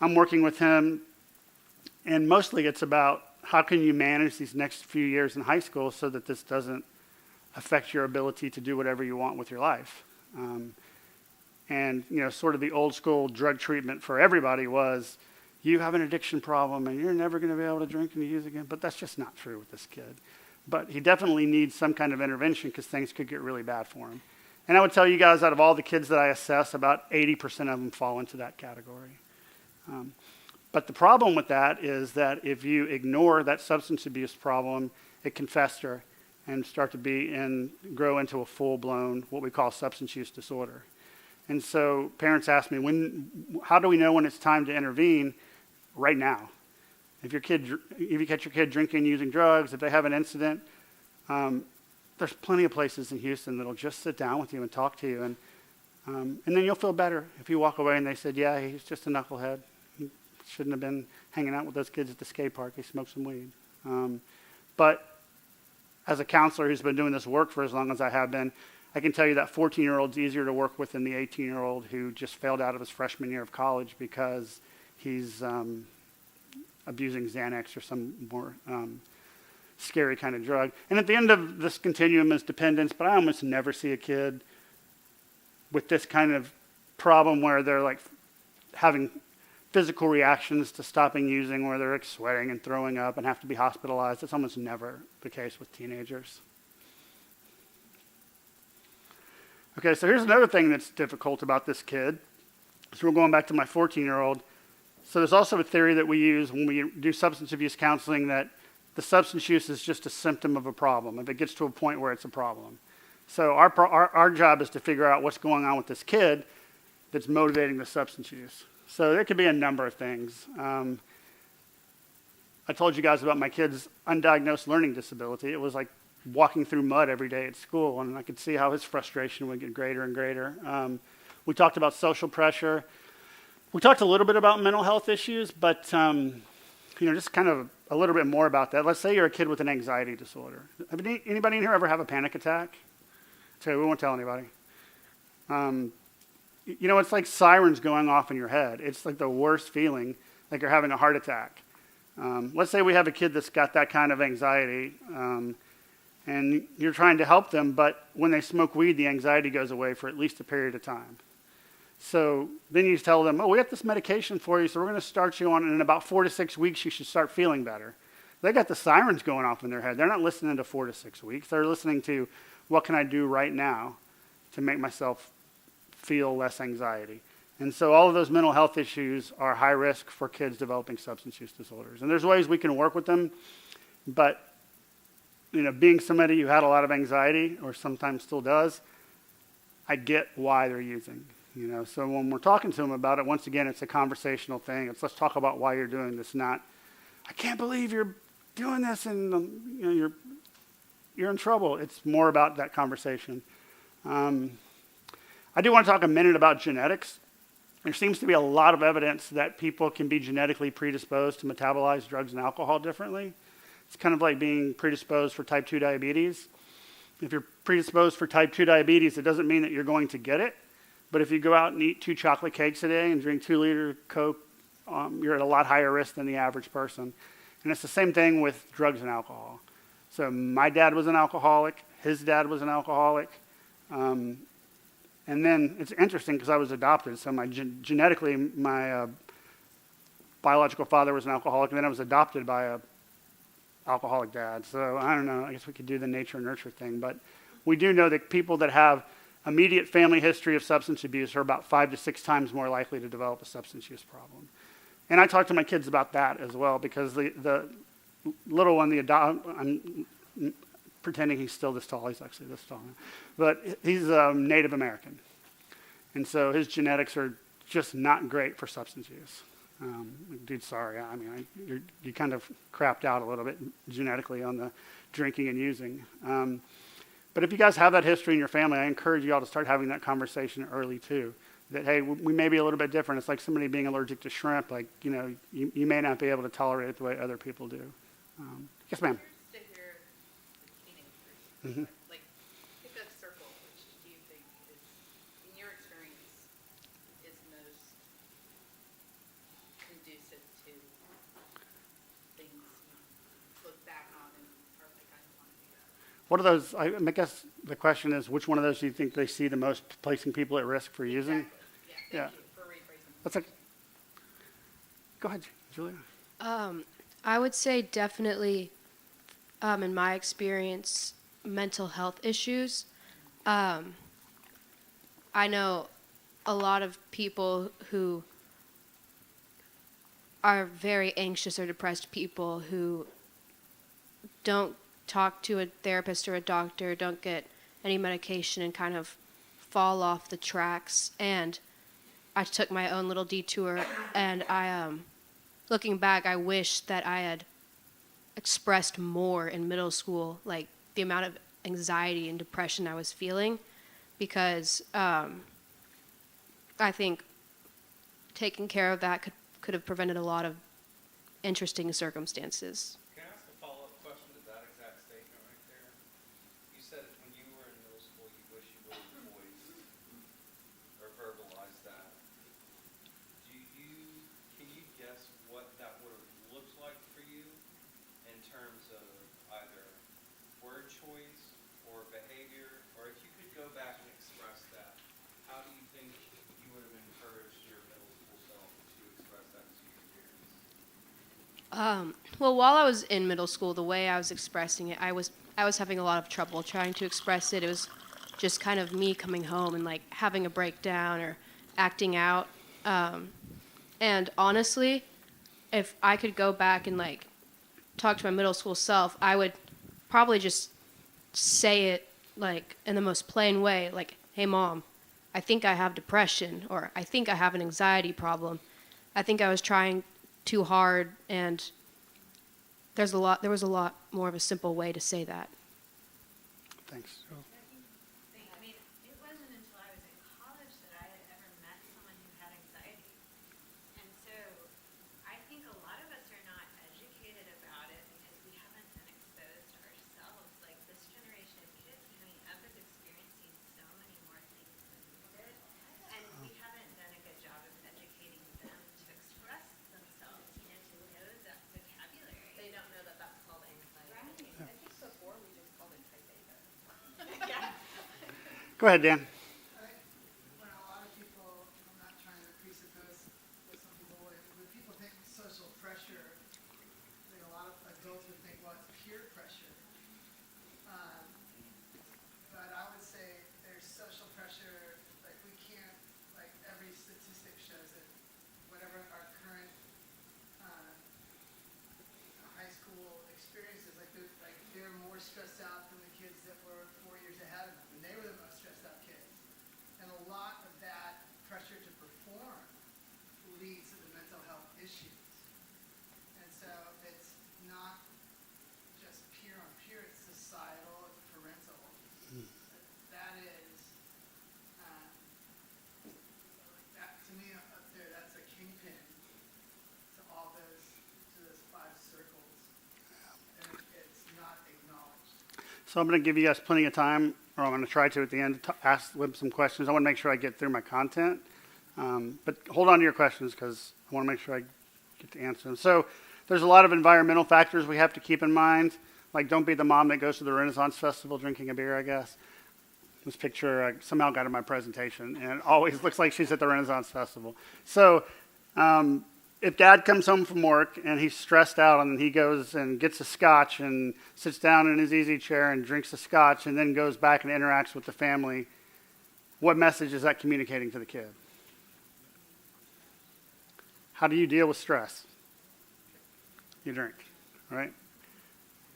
I'm working with him, and mostly it's about how can you manage these next few years in high school so that this doesn't affect your ability to do whatever you want with your life. And sort of the old school drug treatment for everybody was, you have an addiction problem and you're never going to be able to drink and use again. But that's just not true with this kid. But he definitely needs some kind of intervention because things could get really bad for him. And I would tell you guys, out of all the kids that I assess, about 80% of them fall into that category. But the problem with that is that if you ignore that substance abuse problem, it can fester and start to grow into a full-blown, what we call substance use disorder. And so parents ask me, how do we know when it's time to intervene? Right now. If you catch your kid drinking, using drugs, if they have an incident, there's plenty of places in Houston that'll just sit down with you and talk to you. And then you'll feel better if you walk away and they said, yeah, he's just a knucklehead. He shouldn't have been hanging out with those kids at the skate park. He smoked some weed. But as a counselor who's been doing this work for as long as I have been, I can tell you that 14-year-old's easier to work with than the 18-year-old who just failed out of his freshman year of college because he's abusing Xanax or some more scary kind of drug. And at the end of this continuum is dependence, but I almost never see a kid with this kind of problem where they're like having physical reactions to stopping using, where they're like sweating and throwing up and have to be hospitalized. That's almost never the case with teenagers. Okay, so here's another thing that's difficult about this kid. So we're going back to my 14-year-old. So there's also a theory that we use when we do substance abuse counseling that the substance use is just a symptom of a problem if it gets to a point where it's a problem. So our job is to figure out what's going on with this kid that's motivating the substance use. So there could be a number of things. I told you guys about my kid's undiagnosed learning disability. It was like walking through mud every day at school, and I could see how his frustration would get greater and greater. We talked about social pressure. We talked a little bit about mental health issues, but just kind of a little bit more about that. Let's say you're a kid with an anxiety disorder. Anybody in here ever have a panic attack? So we won't tell anybody. It's like sirens going off in your head. It's like the worst feeling, like you're having a heart attack. Let's say we have a kid that's got that kind of anxiety, and you're trying to help them, but when they smoke weed, the anxiety goes away for at least a period of time. So then you tell them, we got this medication for you, so we're going to start you on it. In about 4 to 6 weeks, you should start feeling better. They got the sirens going off in their head. They're not listening to 4 to 6 weeks. They're listening to what can I do right now to make myself feel less anxiety? And so all of those mental health issues are high risk for kids developing substance use disorders. And there's ways we can work with them, but being somebody who had a lot of anxiety, or sometimes still does, I get why they're using. So when we're talking to them about it, once again, it's a conversational thing. It's let's talk about why you're doing this, not I can't believe you're doing this and you're in trouble. It's more about that conversation. I do want to talk a minute about genetics. There seems to be a lot of evidence that people can be genetically predisposed to metabolize drugs and alcohol differently. It's kind of like being predisposed for type 2 diabetes. If you're predisposed for type 2 diabetes, it doesn't mean that you're going to get it. But if you go out and eat 2 chocolate cakes a day and drink 2-liter Coke, you're at a lot higher risk than the average person. And it's the same thing with drugs and alcohol. So my dad was an alcoholic. His dad was an alcoholic. And then it's interesting because I was adopted. So genetically, my biological father was an alcoholic, and then I was adopted by a alcoholic dad. So I don't know. I guess we could do the nature and nurture thing. But we do know that people that have immediate family history of substance abuse are about 5 to 6 times more likely to develop a substance use problem. And I talk to my kids about that as well, because the little one, I'm pretending he's still this tall. He's actually this tall now. But he's Native American. And so his genetics are just not great for substance use. Dude, sorry. I mean, you kind of crapped out a little bit genetically on the drinking and using. But if you guys have that history in your family, I encourage you all to start having that conversation early too. That, hey, we may be a little bit different. It's like somebody being allergic to shrimp. Like, you may not be able to tolerate it the way other people do. Yes, ma'am. To hear the teenagers, Mm-hmm. like, pick a circle, which do you think is, in your experience, is most conducive to things you look back on and are like, I don't want to do that? What are those? I guess the question is, which one of those do you think they see the most placing people at risk for using? Exactly. Yeah. Yeah, thank you for rephrasing. That's go ahead, Julia. I would say definitely, in my experience, mental health issues. I know a lot of people who are very anxious or depressed people who don't talk to a therapist or a doctor, don't get any medication, and kind of fall off the tracks. And I took my own little detour, and looking back, I wish that I had expressed more in middle school, like the amount of anxiety and depression I was feeling, because I think taking care of that could have prevented a lot of interesting circumstances. Can I ask a follow-up question to that exact statement right there? You said when you were in middle school, you wish you would have voiced or verbalized that. Can you guess what that would have looked like for you in terms of either word choice or behavior? Or if you could go back and express that, how do you think you would have encouraged your middle school self to express that to your peers? Well, while I was in middle school, the way I was expressing it, I was having a lot of trouble trying to express it. It was just kind of me coming home and like having a breakdown or acting out. And honestly, if I could go back and like talk to my middle school self, I would probably just say it like in the most plain way, like, "Hey, Mom, I think I have depression," or "I think I have an anxiety problem. I think I was trying too hard," and there was a lot more of a simple way to say that. Thanks. I mean, it wasn't until I was in college that I had ever met someone who had anxiety. And so I think a lot of us are not educated about it because we haven't been exposed ourselves. Like this generation of kids coming up is experiencing so many more things than we did. And we haven't done a good job of educating them to express themselves, to know that vocabulary. They don't know that that's called anxiety. Right. I think before we just called it type A. Yeah. Go ahead, Dan. I think when a lot of people, I'm not trying to presuppose what some people would, when people think social pressure, I think a lot of adults would think, well, it's peer pressure. But So I'm going to give you guys plenty of time, or I'm going to try to at the end ask them some questions. I want to make sure I get through my content. But hold on to your questions because I want to make sure I get to answer them. So there's a lot of environmental factors we have to keep in mind. Like, don't be the mom that goes to the Renaissance Festival drinking a beer, I guess. This picture I somehow got in my presentation, and it always looks like she's at the Renaissance Festival. So if dad comes home from work and he's stressed out and he goes and gets a scotch and sits down in his easy chair and drinks a scotch and then goes back and interacts with the family, what message is that communicating to the kid? How do you deal with stress? You drink, right?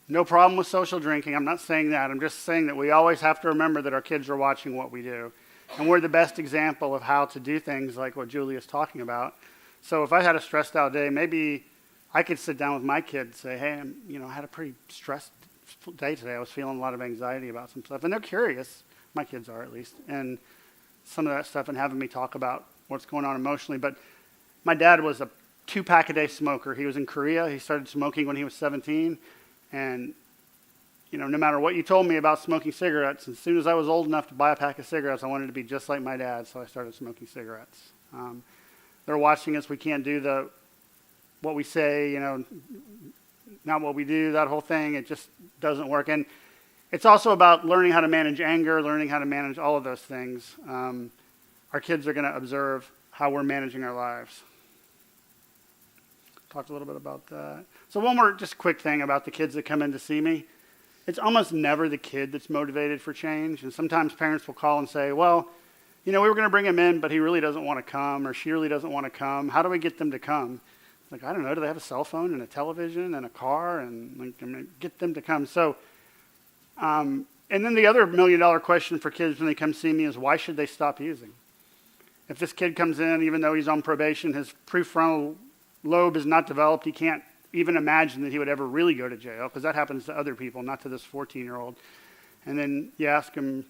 No problem with social drinking. I'm not saying that. I'm just saying that we always have to remember that our kids are watching what we do. And we're the best example of how to do things like what Julia's talking about. So if I had a stressed out day, maybe I could sit down with my kid and say, hey, I had a pretty stressed day today. I was feeling a lot of anxiety about some stuff. And they're curious. My kids are, at least. And some of that stuff, and having me talk about what's going on emotionally. But my dad was a 2-pack-a-day smoker. He was in Korea. He started smoking when he was 17. And, no matter what you told me about smoking cigarettes, as soon as I was old enough to buy a pack of cigarettes, I wanted to be just like my dad, so I started smoking cigarettes. They're watching us. We can't do what we say, not what we do, that whole thing. It just doesn't work. And it's also about learning how to manage anger, learning how to manage all of those things. Our kids are going to observe how we're managing our lives. Talked a little bit about that. So one more just quick thing about the kids that come in to see me. It's almost never the kid that's motivated for change. And sometimes parents will call and say, well, we were going to bring him in, but he really doesn't want to come, or she really doesn't want to come. How do we get them to come? Like, I don't know. Do they have a cell phone and a television and a car? And get them to come. So, and then the other $1 million question for kids when they come see me is, why should they stop using? If this kid comes in, even though he's on probation, his prefrontal lobe is not developed, he can't even imagine that he would ever really go to jail, because that happens to other people, not to this 14-year-old. And then you ask him,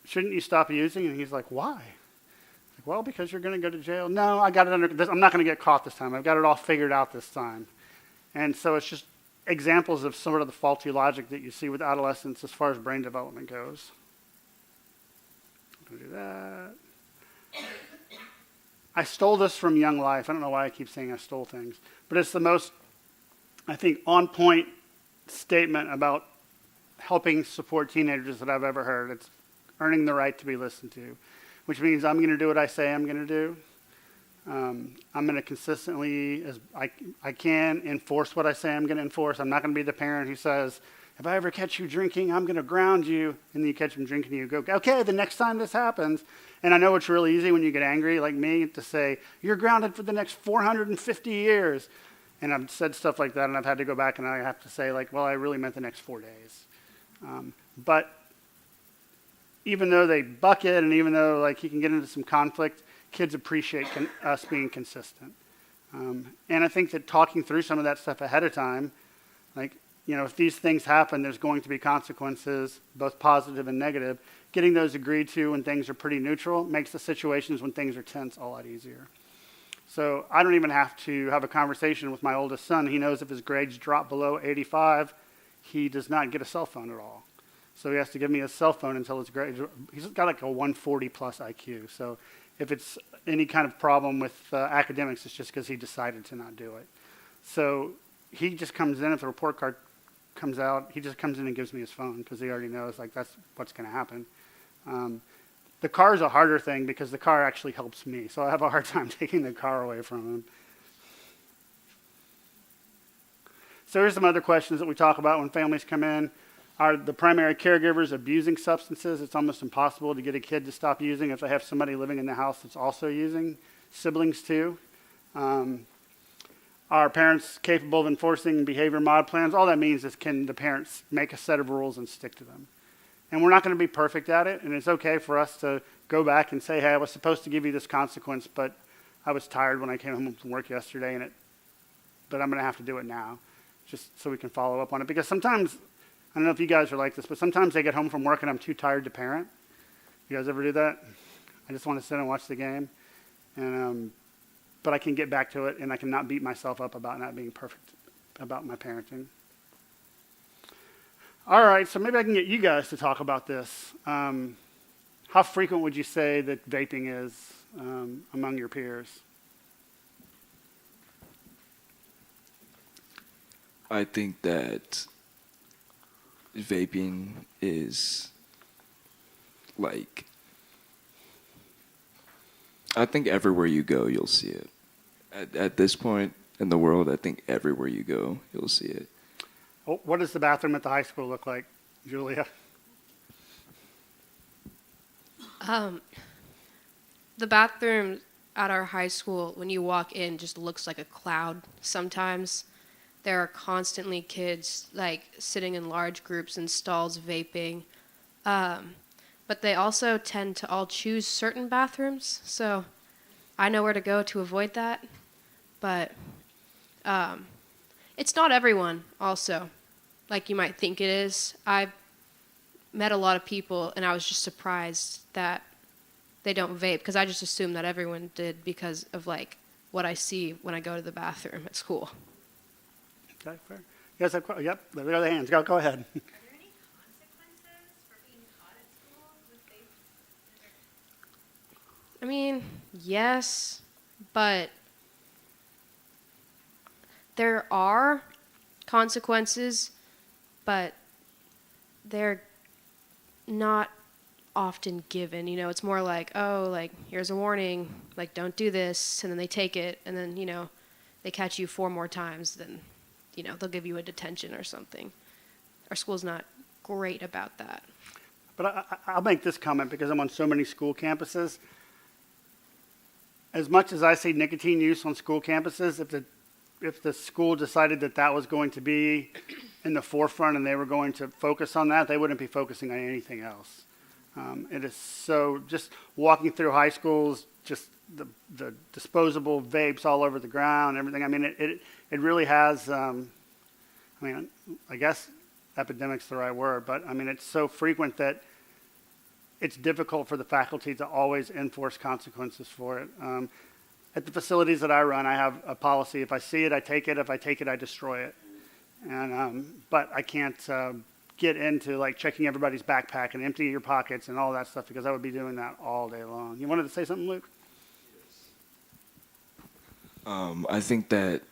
shouldn't you stop using? And he's like, why? Like, well, because you're going to go to jail. No, I got it under this. I'm not going to get caught this time. I've got it all figured out this time. And so it's just examples of sort of the faulty logic that you see with adolescents as far as brain development goes. I'm going to do that. I stole this from Young Life. I don't know why I keep saying I stole things, but it's the most, I think, on-point statement about helping support teenagers that I've ever heard. It's earning the right to be listened to, which means I'm going to do what I say I'm going to do. I'm going to consistently, as I can, enforce what I say I'm going to enforce. I'm not going to be the parent who says, if I ever catch you drinking, I'm going to ground you. And then you catch them drinking and you go, okay, the next time this happens. And I know it's really easy when you get angry, like me, to say, you're grounded for the next 450 years. And I've said stuff like that, and I've had to go back and I have to say, like, well, I really meant the next 4 days. But even though they bucket and even though, like, you can get into some conflict, kids appreciate us being consistent. And I think that talking through some of that stuff ahead of time, like, if these things happen, there's going to be consequences, both positive and negative. Getting those agreed to when things are pretty neutral makes the situations when things are tense a lot easier. So I don't even have to have a conversation with my oldest son. He knows if his grades drop below 85, he does not get a cell phone at all. So he has to give me a cell phone until his grades, he's got like a 140 plus IQ. So if it's any kind of problem with academics, it's just because he decided to not do it. So he just comes in, if the report card comes out, he just comes in and gives me his phone because he already knows, like, that's what's going to happen. The car is a harder thing because the car actually helps me. So I have a hard time taking the car away from him. So here's some other questions that we talk about when families come in. Are the primary caregivers abusing substances? It's almost impossible to get a kid to stop using if they have somebody living in the house that's also using. Siblings too. Are parents capable of enforcing behavior mod plans? All that means is, can the parents make a set of rules and stick to them? And we're not going to be perfect at it, and it's okay for us to go back and say, hey, I was supposed to give you this consequence, but I was tired when I came home from work yesterday, but I'm going to have to do it now, just so we can follow up on it. Because sometimes, I don't know if you guys are like this, but sometimes they get home from work and I'm too tired to parent. You guys ever do that? I just want to sit and watch the game. But I can get back to it, and I can not beat myself up about not being perfect about my parenting. All right, so maybe I can get you guys to talk about this. How frequent would you say that vaping is among your peers? I think that vaping is like, I think everywhere you go, you'll see it. At this point in the world, I think everywhere you go, you'll see it. What does the bathroom at the high school look like, Julia? The bathroom at our high school, when you walk in, just looks like a cloud sometimes. There are constantly kids like sitting in large groups in stalls vaping. But they also tend to all choose certain bathrooms, so I know where to go to avoid that. But it's not everyone also, like you might think it is. I've met a lot of people, and I was just surprised that they don't vape, because I just assumed that everyone did because of like what I see when I go to the bathroom at school. Okay, fair. Yes, yep, there go the hands. Go ahead. Are there any consequences for being caught at school with vape? I mean, yes, but there are consequences, but they're not often given. You know, it's more like, oh, like, here's a warning, like, don't do this, and then they take it, and then, you know, they catch you 4 more times, then, you know, they'll give you a detention or something. Our school's not great about that. But I'll make this comment because I'm on so many school campuses. As much as I see nicotine use on school campuses, if the school decided that that was going to be in the forefront and they were going to focus on that, they wouldn't be focusing on anything else. It is so, just walking through high schools, just the disposable vapes all over the ground, everything. I mean, it really has, I mean, I guess epidemic's the right word, but I mean, it's so frequent that it's difficult for the faculty to always enforce consequences for it. At the facilities that I run, I have a policy: if I see it, I take it. If I take it, I destroy it. And but I can't get into like checking everybody's backpack and emptying your pockets and all that stuff, because I would be doing that all day long. You wanted to say something, Luke? I think that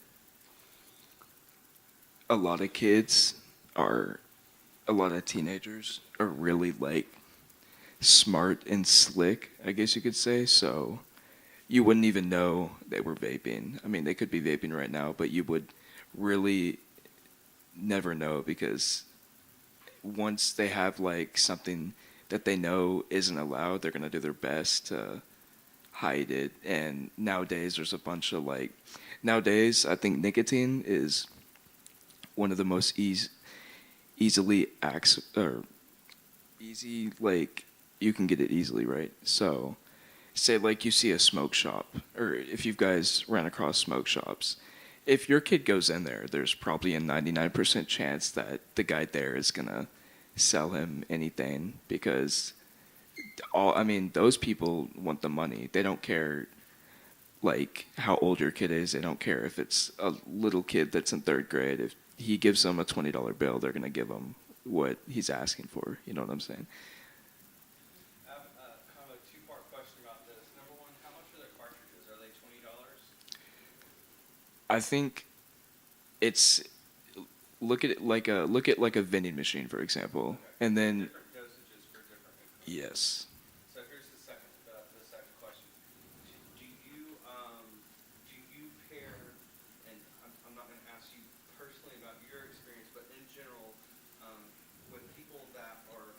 a lot of teenagers are really like smart and slick, I guess you could say. So you wouldn't even know they were vaping. I mean, they could be vaping right now, but you would really never know, because once they have like something that they know isn't allowed, they're going to do their best to hide it. And nowadays there's a bunch of like, nowadays I think nicotine is one of the most easy, like, you can get it easily, right? So say like you see a smoke shop, or if you guys ran across smoke shops, if your kid goes in there, there's probably a 99% chance that the guy there is going to sell him anything, because those people want the money. They don't care like how old your kid is. They don't care if it's a little kid that's in 3rd grade. If he gives them a $20 bill, they're going to give him what he's asking for. You know what I'm saying? I have kind of a 2-part question about this. Number one, how much are their cartridges? Are they $20? I think it's, look at like a vending machine, for example, Okay. and then Different dosages for different incomes. yes. So here's the second question. Do you pair, and I'm not going to ask you personally about your experience, but in general, with people that are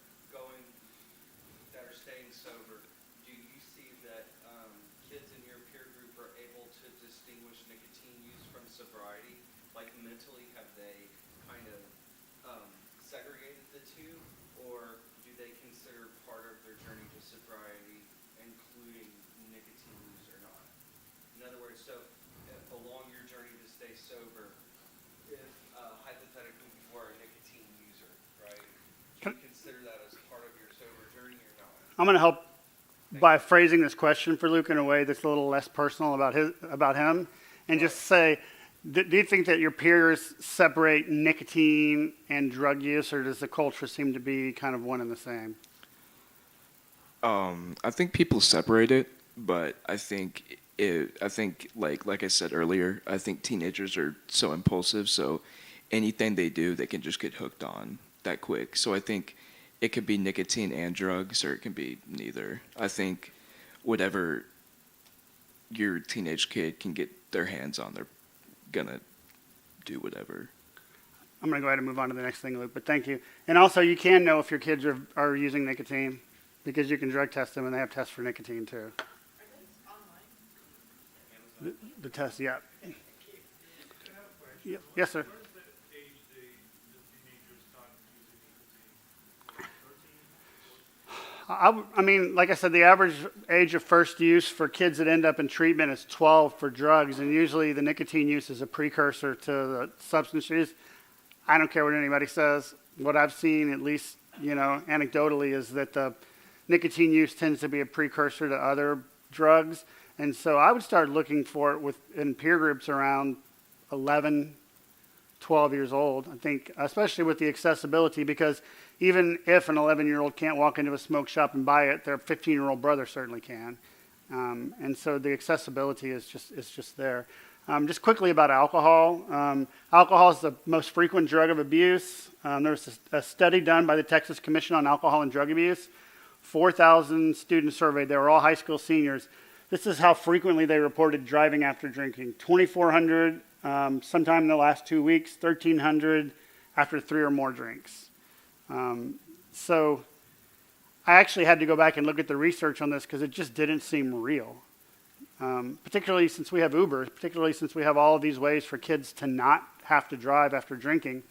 staying sober, do you see that kids in your peer group are able to distinguish nicotine use from sobriety? Like mentally, have they kind of segregated the two, or do they consider part of their journey to sobriety including nicotine use or not? In other words, so along your journey to stay sober, if hypothetically you were a nicotine user, right, do you consider that as part of your sober journey or not? I'm going to help by phrasing this question for Luke in a way that's a little less personal about him, and just say, Do you think that your peers separate nicotine and drug use, or does the culture seem to be kind of one and the same? I think people separate it, but I think like I said earlier, I think teenagers are so impulsive, so anything they do, they can just get hooked on that quick. So I think it could be nicotine and drugs, or it can be neither. I think whatever your teenage kid can get their hands on, they're gonna do whatever. I'm going to go ahead and move on to the next thing, Luke, but thank you. And also, you can know if your kids are using nicotine because you can drug test them, and they have tests for nicotine too. Are those online? The test, yeah. Can I have a question? Yes, sir. What is the age the teenagers start using nicotine? 13? I mean, like I said, the average age of first use for kids that end up in treatment is 12 for drugs, and usually the nicotine use is a precursor to the substance use. I don't care what anybody says. What I've seen, at least, anecdotally, is that the nicotine use tends to be a precursor to other drugs. And so I would start looking for it in peer groups around 11, 12 years old. I think, especially with the accessibility, because even if an 11-year-old can't walk into a smoke shop and buy it, their 15-year-old brother certainly can. And so the accessibility is just there. Just quickly about alcohol. Alcohol is the most frequent drug of abuse. There was a study done by the Texas Commission on Alcohol and Drug Abuse. 4,000 students surveyed. They were all high school seniors. This is how frequently they reported driving after drinking. 2,400 sometime in the last 2 weeks, 1,300 after 3 or more drinks. So I actually had to go back and look at the research on this because it just didn't seem real. Particularly since we have Uber, particularly since we have all of these ways for kids to not have to drive after drinking.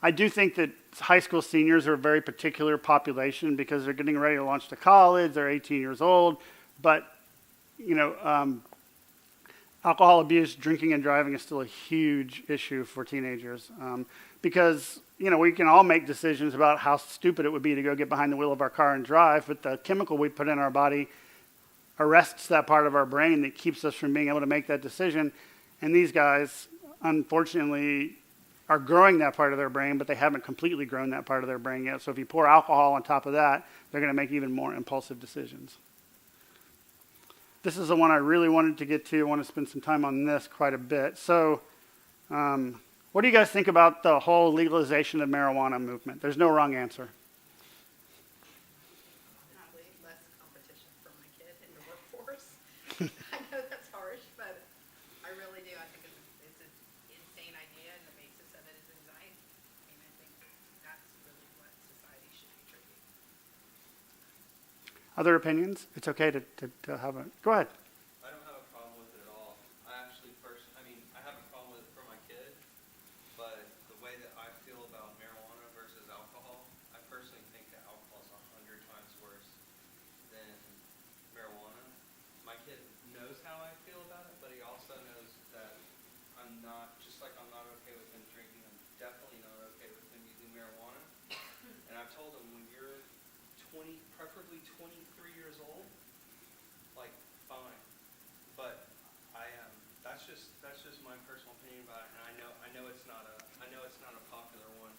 I do think that high school seniors are a very particular population because they're getting ready to launch to college, they're 18 years old, but alcohol abuse, drinking and driving is still a huge issue for teenagers because, we can all make decisions about how stupid it would be to go get behind the wheel of our car and drive, but the chemical we put in our body arrests that part of our brain that keeps us from being able to make that decision. And these guys, unfortunately, are growing that part of their brain, but they haven't completely grown that part of their brain yet. So if you pour alcohol on top of that, they're going to make even more impulsive decisions. This is the one I really wanted to get to. I want to spend some time on this quite a bit. So what do you guys think about the whole legalization of marijuana movement? There's no wrong answer. Probably less competition for my kid in the workforce. I know that's harsh, but I really do. I think it's an insane idea, and the basis of it is anxiety. I mean, I think that's really what society should be treating. Other opinions? It's okay to have a... Go ahead. I don't have a problem with it at all. I have a problem with it for my kid, but the way that I feel about marijuana versus alcohol, I personally think that alcohol is 100 times worse than marijuana. My kid knows how I feel about it, but he also knows that I'm not okay with him drinking. I'm definitely not okay with him using marijuana. And I've told him, when you're 20, preferably 23 years old, like, fine. But that's just my personal opinion about it, and I know it's not a popular one,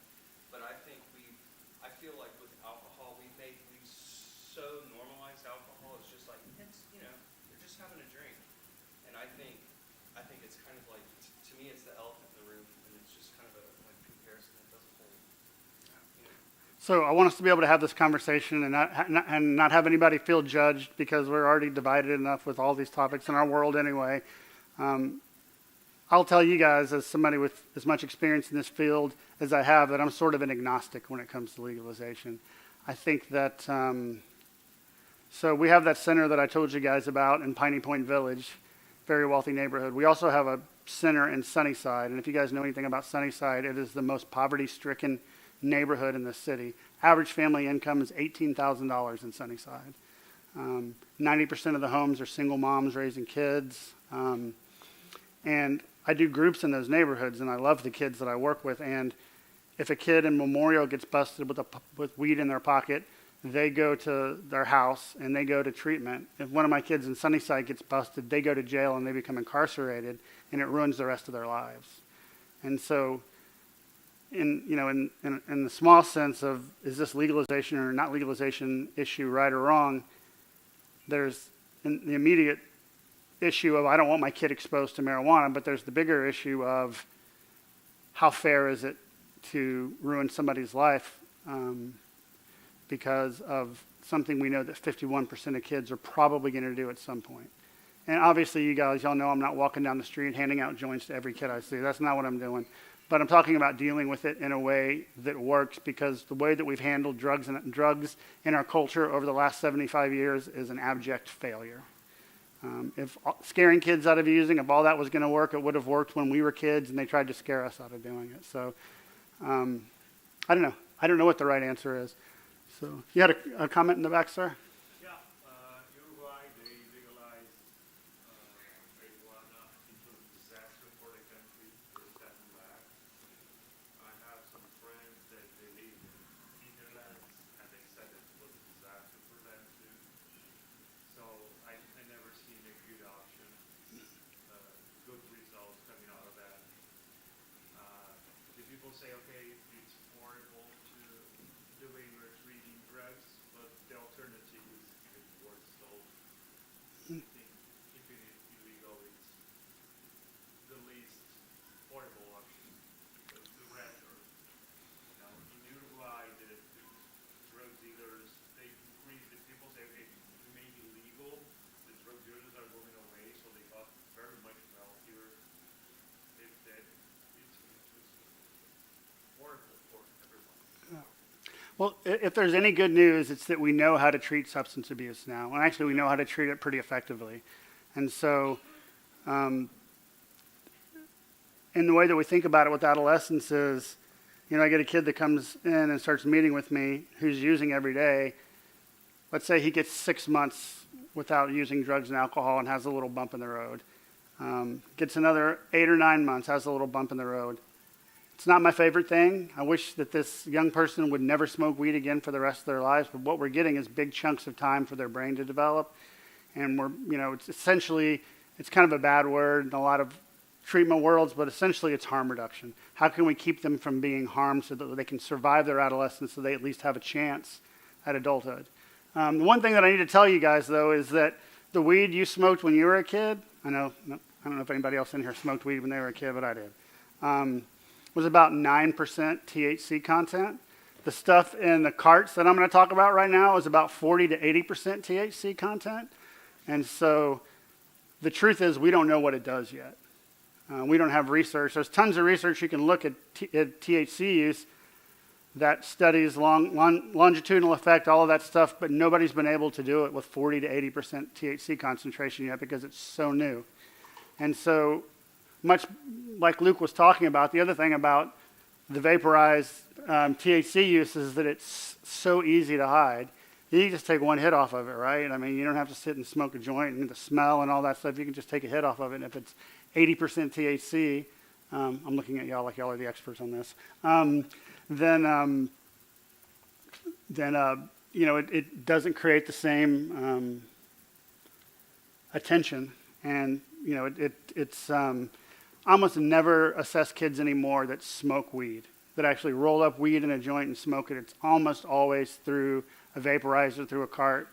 but I feel like with alcohol we've so normalized alcohol. It's just like you're just having a drink, and I think it's kind of like, to me, it's the elephant in the room, and it's just kind of a comparison that doesn't hold. So I want us to be able to have this conversation and not have anybody feel judged because we're already divided enough with all these topics in our world anyway. I'll tell you guys, as somebody with as much experience in this field as I have, that I'm sort of an agnostic when it comes to legalization. I think that, so we have that center that I told you guys about in Piney Point Village, very wealthy neighborhood. We also have a center in Sunnyside, and if you guys know anything about Sunnyside, it is the most poverty-stricken neighborhood in the city. Average family income is $18,000 in Sunnyside. 90% of the homes are single moms raising kids. And I do groups in those neighborhoods, and I love the kids that I work with. And if a kid in Memorial gets busted with weed in their pocket, they go to their house and they go to treatment. If one of my kids in Sunnyside gets busted, they go to jail and they become incarcerated, and it ruins the rest of their lives. And so, in the small sense of, is this legalization or not legalization issue right or wrong, there's the immediate issue of, I don't want my kid exposed to marijuana, but there's the bigger issue of, how fair is it to ruin somebody's life because of something we know that 51% of kids are probably going to do at some point. And obviously, you guys, y'all know I'm not walking down the street handing out joints to every kid I see. That's not what I'm doing. But I'm talking about dealing with it in a way that works, because the way that we've handled drugs in our culture over the last 75 years is an abject failure. If scaring kids out of using, if all that was going to work, it would have worked when we were kids, and they tried to scare us out of doing it. So, I don't know. I don't know what the right answer is. So, you had a comment in the back, sir? Yeah, Uruguay, they legalized marijuana. It was a disaster for the country. They're stepping back. I have some friends that they live in Netherlands, and they said it was a disaster for them too. So I never seen a good option, good results coming out of that. The people say, okay, it's horrible to the way we're treating drugs, but the alternative is even worse. So I think keeping it illegal is the least horrible option. The rest are, in Uruguay, the drug dealers, they increase the people say, okay, we made it legal, the drug dealers are going away, so they got very much wealthier. It's horrible for everyone. Well, if there's any good news, it's that we know how to treat substance abuse now. And actually, we know how to treat it pretty effectively. And so, in the way that we think about it with adolescents is, I get a kid that comes in and starts meeting with me who's using every day. Let's say he gets 6 months without using drugs and alcohol and has a little bump in the road. Gets another 8 or 9 months, has a little bump in the road. It's not my favorite thing. I wish that this young person would never smoke weed again for the rest of their lives, but what we're getting is big chunks of time for their brain to develop. And it's essentially, it's kind of a bad word in a lot of treatment worlds, but essentially it's harm reduction. How can we keep them from being harmed so that they can survive their adolescence, so they at least have a chance at adulthood? The one thing that I need to tell you guys, though, is that the weed you smoked when you were a kid, I don't know if anybody else in here smoked weed when they were a kid, but I did, was about 9% THC content. The stuff in the carts that I'm going to talk about right now is about 40 to 80% THC content. And so the truth is, we don't know what it does yet. We don't have research. There's tons of research you can look at THC use that studies longitudinal effect, all of that stuff, but nobody's been able to do it with 40 to 80% THC concentration yet because it's so new. And so, much like Luke was talking about, the other thing about the vaporized THC use is that it's so easy to hide. You just take one hit off of it, right? I mean, you don't have to sit and smoke a joint and the smell and all that stuff. You can just take a hit off of it. And if it's 80% THC, I'm looking at y'all like y'all are the experts on this, then it doesn't create the same attention. And, it's almost never assess kids anymore that smoke weed, that actually roll up weed in a joint and smoke it. It's almost always through a vaporizer, through a cart.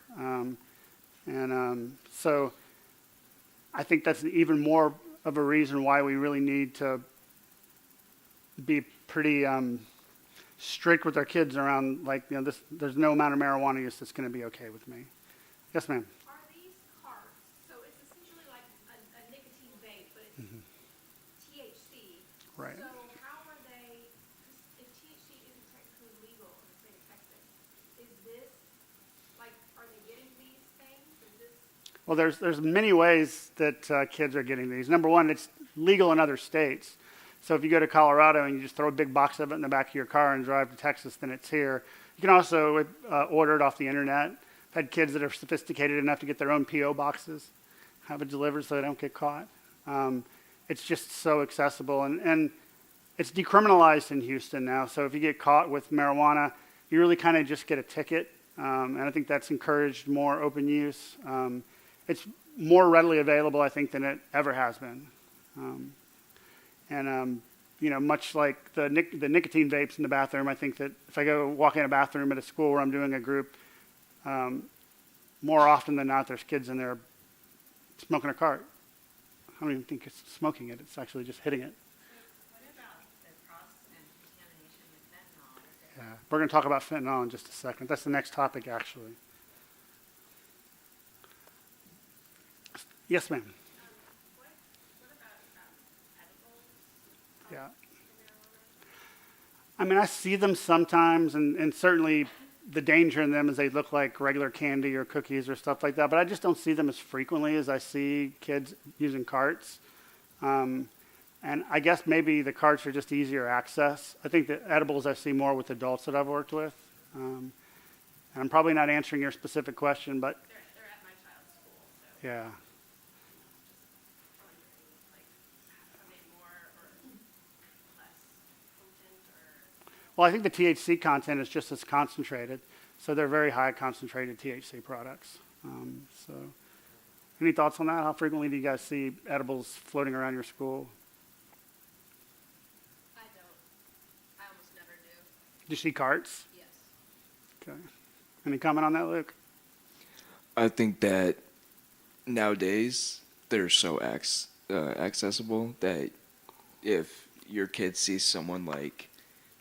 So I think that's even more of a reason why we really need to be pretty strict with our kids around, there's no amount of marijuana use that's going to be okay with me. Yes, ma'am. Are these carts, so it's essentially like a nicotine vape, but it's THC. Right. So how are they, 'cause if THC isn't technically legal in the state of Texas, is this, are they getting these things? Is this? Well, there's many ways that kids are getting these. Number one, it's legal in other states. So if you go to Colorado and you just throw a big box of it in the back of your car and drive to Texas, then it's here. You can also order it off the internet. I've had kids that are sophisticated enough to get their own P.O. boxes, have it delivered so they don't get caught. It's just so accessible. And it's decriminalized in Houston now. So if you get caught with marijuana, you really kind of just get a ticket. And I think that's encouraged more open use. It's more readily available, I think, than it ever has been. Much like the nicotine vapes in the bathroom, I think that if I go walk in a bathroom at a school where I'm doing a group, more often than not, there's kids in there smoking a cart. I don't even think it's smoking it. It's actually just hitting it. What about the cross and contamination with fentanyl? Yeah. We're going to talk about fentanyl in just a second. That's the next topic, actually. Yes, ma'am. What about edibles? Yeah. I mean, I see them sometimes, and certainly the danger in them is they look like regular candy or cookies or stuff like that, but I just don't see them as frequently as I see kids using carts. And I guess maybe the carts are just easier access. I think the edibles I see more with adults that I've worked with. And I'm probably not answering your specific question, but They're at my child's school, so yeah. wondering, like, are they more or less potent or? Well, I think the THC content is just as concentrated, so they're very high concentrated THC products. So, any thoughts on that? How frequently do you guys see edibles floating around your school? I don't. I almost never do. Do you see carts? Yes. Okay. Any comment on that, Luke? I think that nowadays they're so accessible that if your kid sees someone like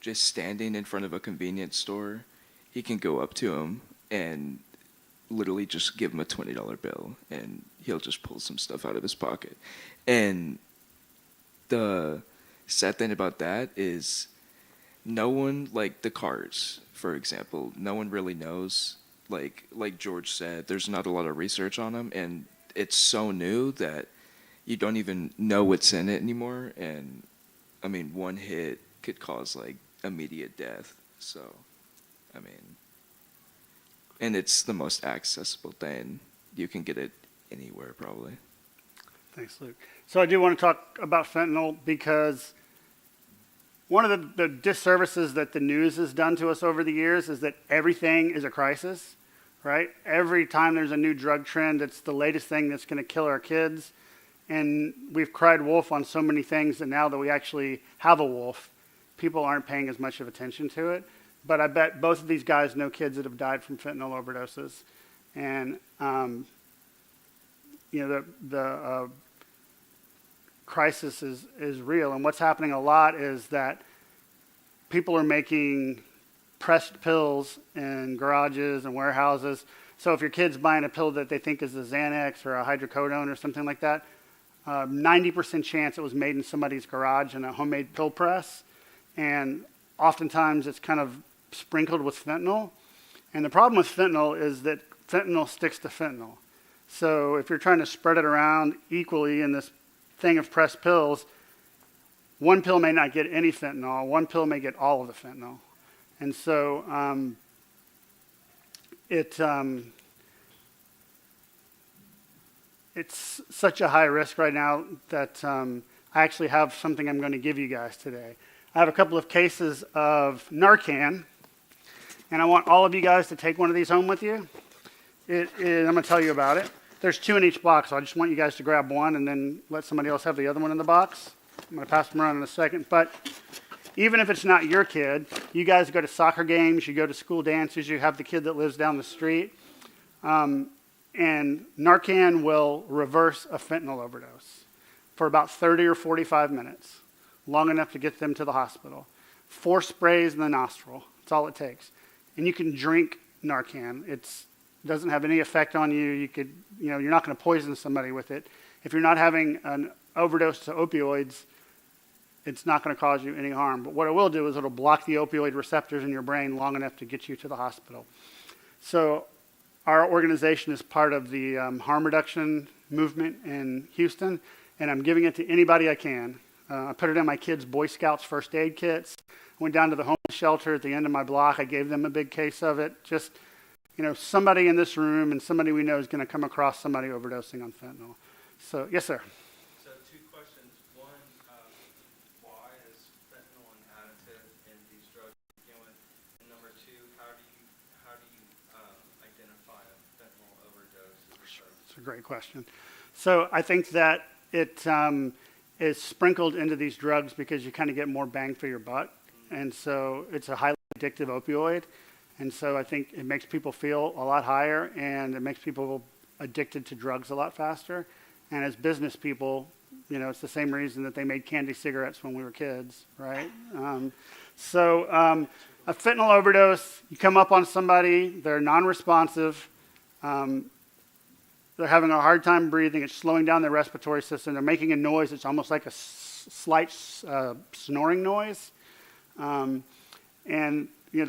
just standing in front of a convenience store, he can go up to him and literally just give him a $20 bill and he'll just pull some stuff out of his pocket. And the sad thing about that is no one, like the cars, for example, no one really knows. Like George said, there's not a lot of research on them, and it's so new that you don't even know what's in it anymore. And I mean, one hit could cause like immediate death. So, I mean, and it's the most accessible thing. You can get it anywhere, probably. Thanks, Luke. So I do want to talk about fentanyl because one of the disservices that the news has done to us over the years is that everything is a crisis, right? Every time there's a new drug trend, it's the latest thing that's going to kill our kids. And we've cried wolf on so many things that now that we actually have a wolf, people aren't paying as much of attention to it. But I bet both of these guys know kids that have died from fentanyl overdoses. And, the crisis is real. And what's happening a lot is that people are making pressed pills in garages and warehouses. So if your kid's buying a pill that they think is a Xanax or a hydrocodone or something like that, 90% chance it was made in somebody's garage in a homemade pill press. And oftentimes it's kind of sprinkled with fentanyl. And the problem with fentanyl is that fentanyl sticks to fentanyl. So if you're trying to spread it around equally in this thing of pressed pills, one pill may not get any fentanyl, one pill may get all of the fentanyl. And so it's such a high risk right now that I actually have something I'm going to give you guys today. I have a couple of cases of Narcan, and I want all of you guys to take one of these home with you. I'm going to tell you about it. There's 2 in each box, so I just want you guys to grab one and then let somebody else have the other one in the box. I'm going to pass them around in a second. But even if it's not your kid, you guys go to soccer games, you go to school dances, you have the kid that lives down the street, and Narcan will reverse a fentanyl overdose for about 30 or 45 minutes, long enough to get them to the hospital. 4 sprays in the nostril. That's all it takes. And you can drink Narcan. It doesn't have any effect on you. You're not going to poison somebody with it. If you're not having an overdose to opioids, it's not going to cause you any harm. But what it will do is it'll block the opioid receptors in your brain long enough to get you to the hospital. So our organization is part of the harm reduction movement in Houston, and I'm giving it to anybody I can. I put it in my kids' Boy Scouts first aid kits. Went down to the homeless shelter at the end of my block. I gave them a big case of it. Just, somebody in this room and somebody we know is going to come across somebody overdosing on fentanyl. So, yes, sir. So 2 questions. One, why is fentanyl an additive in these drugs to begin with? And number 2, how do you a great question. So I think that it is sprinkled into these drugs because you kind of get more bang for your buck. And so it's a highly addictive opioid. And so I think it makes people feel a lot higher, and it makes people addicted to drugs a lot faster. And as business people, it's the same reason that they made candy cigarettes when we were kids, right? A fentanyl overdose, you come up on somebody, they're non-responsive, they're having a hard time breathing, it's slowing down their respiratory system, they're making a noise, it's almost like a slight snoring noise. The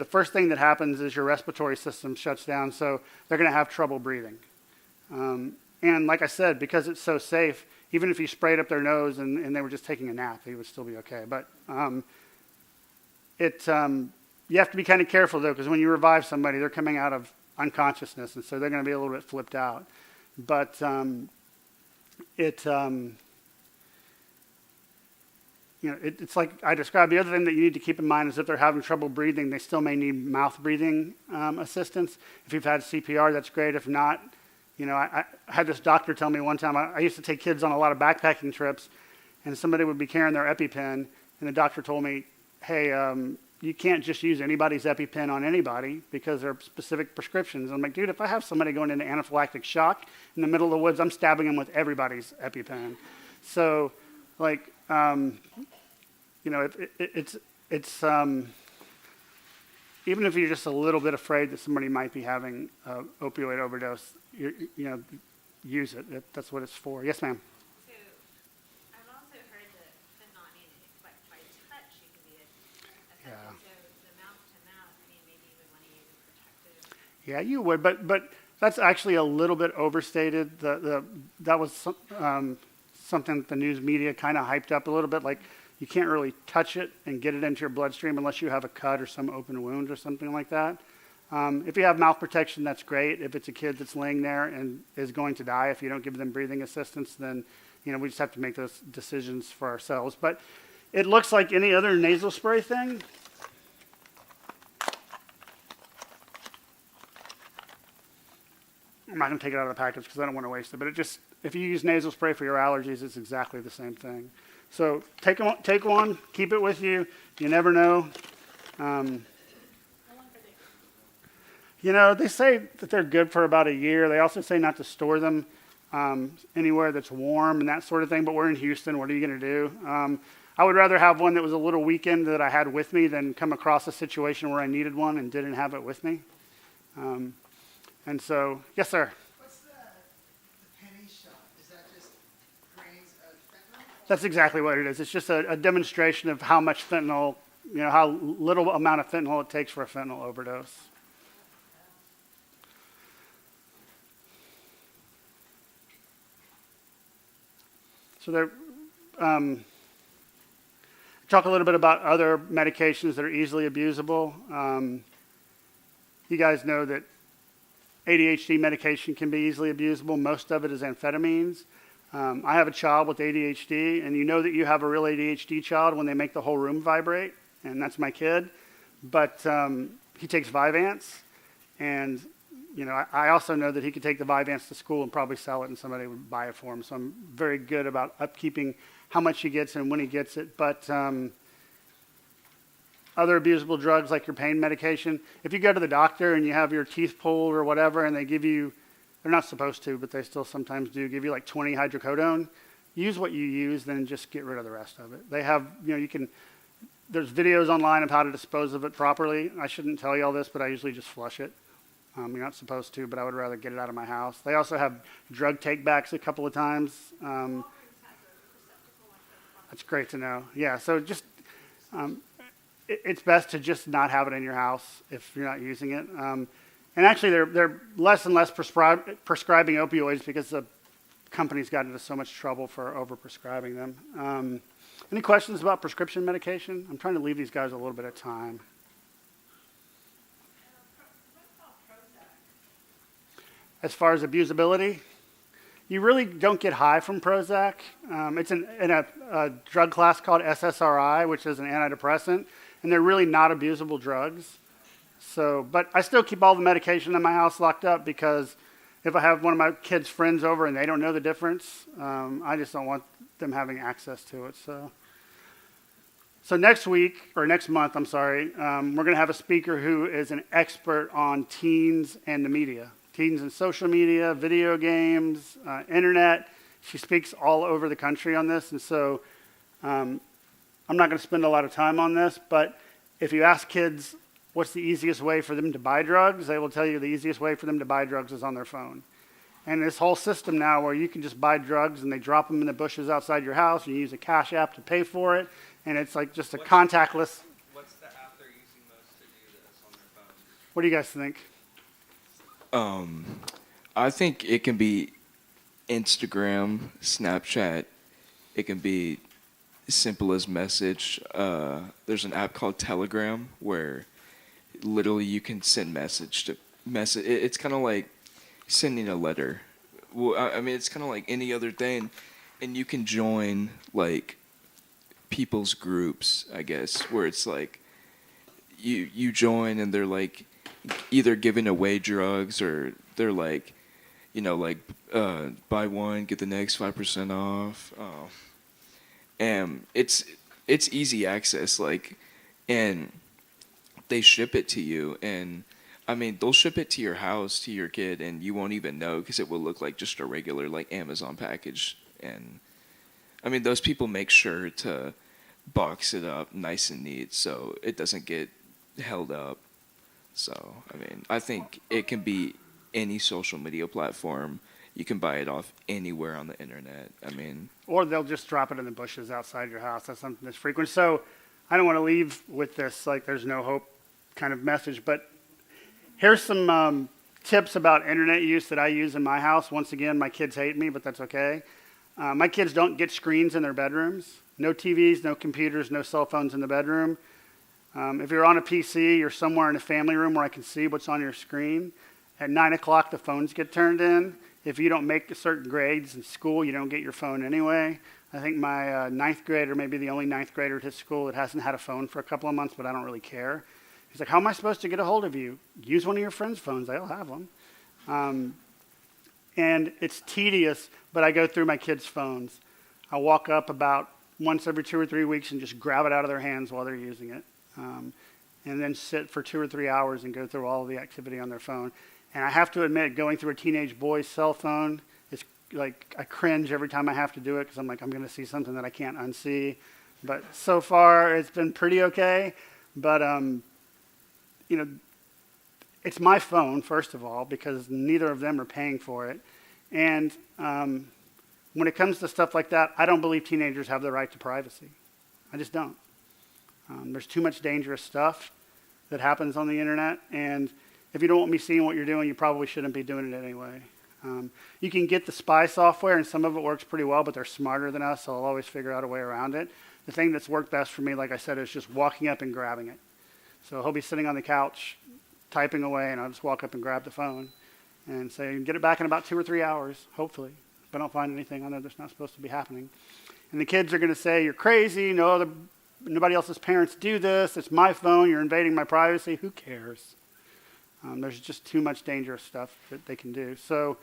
first thing that happens is your respiratory system shuts down, so they're going to have trouble breathing. And like I said, because it's so safe, even if you sprayed up their nose and they were just taking a nap, they would still be okay. But you have to be kind of careful, though, because when you revive somebody, they're coming out of unconsciousness, and so they're going to be a little bit flipped out. But it's like I described. The other thing that you need to keep in mind is if they're having trouble breathing, they still may need mouth breathing assistance. If you've had CPR, that's great. If not, I had this doctor tell me one time, I used to take kids on a lot of backpacking trips, and somebody would be carrying their EpiPen, and the doctor told me, hey, you can't just use anybody's EpiPen on anybody because there are specific prescriptions. I'm like, dude, if I have somebody going into anaphylactic shock in the middle of the woods, I'm stabbing them with everybody's EpiPen. So, it's even if you're just a little bit afraid that somebody might be having an opioid overdose, use it. That's what it's for. Yes, ma'am. So I've also heard that fentanyl, by touch, you can be affected. Yeah. So the mouth to mouth, maybe you would want to use a protective. Yeah, you would, but that's actually a little bit overstated. That was something that the news media kind of hyped up a little bit. Like, you can't really touch it and get it into your bloodstream unless you have a cut or some open wound or something like that. If you have mouth protection, that's great. If it's a kid that's laying there and is going to die, if you don't give them breathing assistance, then we just have to make those decisions for ourselves. But it looks like any other nasal spray thing. I'm not going to take it out of the package because I don't want to waste it. But if you use nasal spray for your allergies, it's exactly the same thing. So take one, keep it with you. You never know. They say that they're good for about a year. They also say not to store them anywhere that's warm and that sort of thing. But we're in Houston. What are you going to do? I would rather have one that was a little weakened that I had with me than come across a situation where I needed one and didn't have it with me. And so, yes, sir. What's the penny shot? Is that just grains of fentanyl? That's exactly what it is. It's just a demonstration of how much fentanyl, how little amount of fentanyl it takes for a fentanyl overdose. So talk a little bit about other medications that are easily abusable. You guys know that ADHD medication can be easily abusable. Most of it is amphetamines. I have a child with ADHD, and you know that you have a real ADHD child when they make the whole room vibrate, and that's my kid. But he takes Vyvanse, and I also know that he could take the Vyvanse to school and probably sell it, and somebody would buy it for him. So I'm very good about upkeeping how much he gets and when he gets it. But other abusable drugs like your pain medication, if you go to the doctor and you have your teeth pulled or whatever, and they give you, they're not supposed to, but they still sometimes do, give you like 20 hydrocodone, use what you use, then just get rid of the rest of it. They have, there's videos online of how to dispose of it properly. I shouldn't tell you all this, but I usually just flush it. You're not supposed to, but I would rather get it out of my house. They also have drug take-backs a couple of times. That's great to know. Yeah, so just, it's best to just not have it in your house if you're not using it. And actually, they're less and less prescribing opioids because the companies got into so much trouble for overprescribing them. Any questions about prescription medication? I'm trying to leave these guys a little bit of time. As far as abusability, you really don't get high from Prozac. It's in a drug class called SSRI, which is an antidepressant, and they're really not abusable drugs. So, but I still keep all the medication in my house locked up because if I have one of my kids' friends over and they don't know the difference, I just don't want them having access to it. So next month, we're going to have a speaker who is an expert on teens and the media, teens and social media, video games, internet. She speaks all over the country on this, and so I'm not going to spend a lot of time on this, but if you ask kids what's the easiest way for them to buy drugs, they will tell you the easiest way for them to buy drugs is on their phone. And this whole system now where you can just buy drugs and they drop them in the bushes outside your house, and you use a cash app to pay for it, and it's like just a contactless. What's the app they're using most to do this on their phone? What do you guys think? I think it can be Instagram, Snapchat. It can be as simple as message. There's an app called Telegram where literally you can send message. It's kind of like sending a letter. Well, I mean, it's kind of like any other thing, and you can join like people's groups, I guess, where it's like you join and they're like either giving away drugs or they're like, buy one get the next 5% off. And it's easy access, and they ship it to you, and I mean they'll ship it to your house to your kid, and you won't even know because it will look like just a regular Amazon package. And I mean those people make sure to box it up nice and neat so it doesn't get held up. So I mean I think it can be any social media platform. You can buy it off anywhere on the internet. I mean, or they'll just drop it in the bushes outside your house. That's something that's frequent. So I don't want to leave with this like there's no hope kind of message, but here's some tips about internet use that I use in my house. Once again, my kids hate me, but that's okay. My kids don't get screens in their bedrooms. No TVs, no computers, no cell phones in the bedroom. If you're on a PC, you're somewhere in a family room where I can see what's on your screen. At 9 o'clock, the phones get turned in. If you don't make certain grades in school, you don't get your phone anyway. I think my ninth grader may be the only ninth grader at his school that hasn't had a phone for a couple of months, but I don't really care. He's like, how am I supposed to get a hold of you? Use one of your friends' phones. They'll have them. And it's tedious, but I go through my kids' phones. I walk up about once every 2 or 3 weeks and just grab it out of their hands while they're using it. And then sit for 2 or 3 hours and go through all of the activity on their phone. And I have to admit, going through a teenage boy's cell phone, it's like I cringe every time I have to do it because I'm like, I'm going to see something that I can't unsee. But so far, it's been pretty okay. But, it's my phone, first of all, because neither of them are paying for it. And when it comes to stuff like that, I don't believe teenagers have the right to privacy. I just don't. There's too much dangerous stuff that happens on the internet, and if you don't want me seeing what you're doing, you probably shouldn't be doing it anyway. You can get the spy software, and some of it works pretty well, but they're smarter than us, so I'll always figure out a way around it. The thing that's worked best for me, like I said, is just walking up and grabbing it. So he'll be sitting on the couch, typing away, and I'll just walk up and grab the phone and say, get it back in about 2 or 3 hours, hopefully. If I don't find anything on there that's not supposed to be happening. And the kids are going to say, you're crazy, nobody else's parents do this, it's my phone, you're invading my privacy. Who cares? There's just too much dangerous stuff that they can do. So,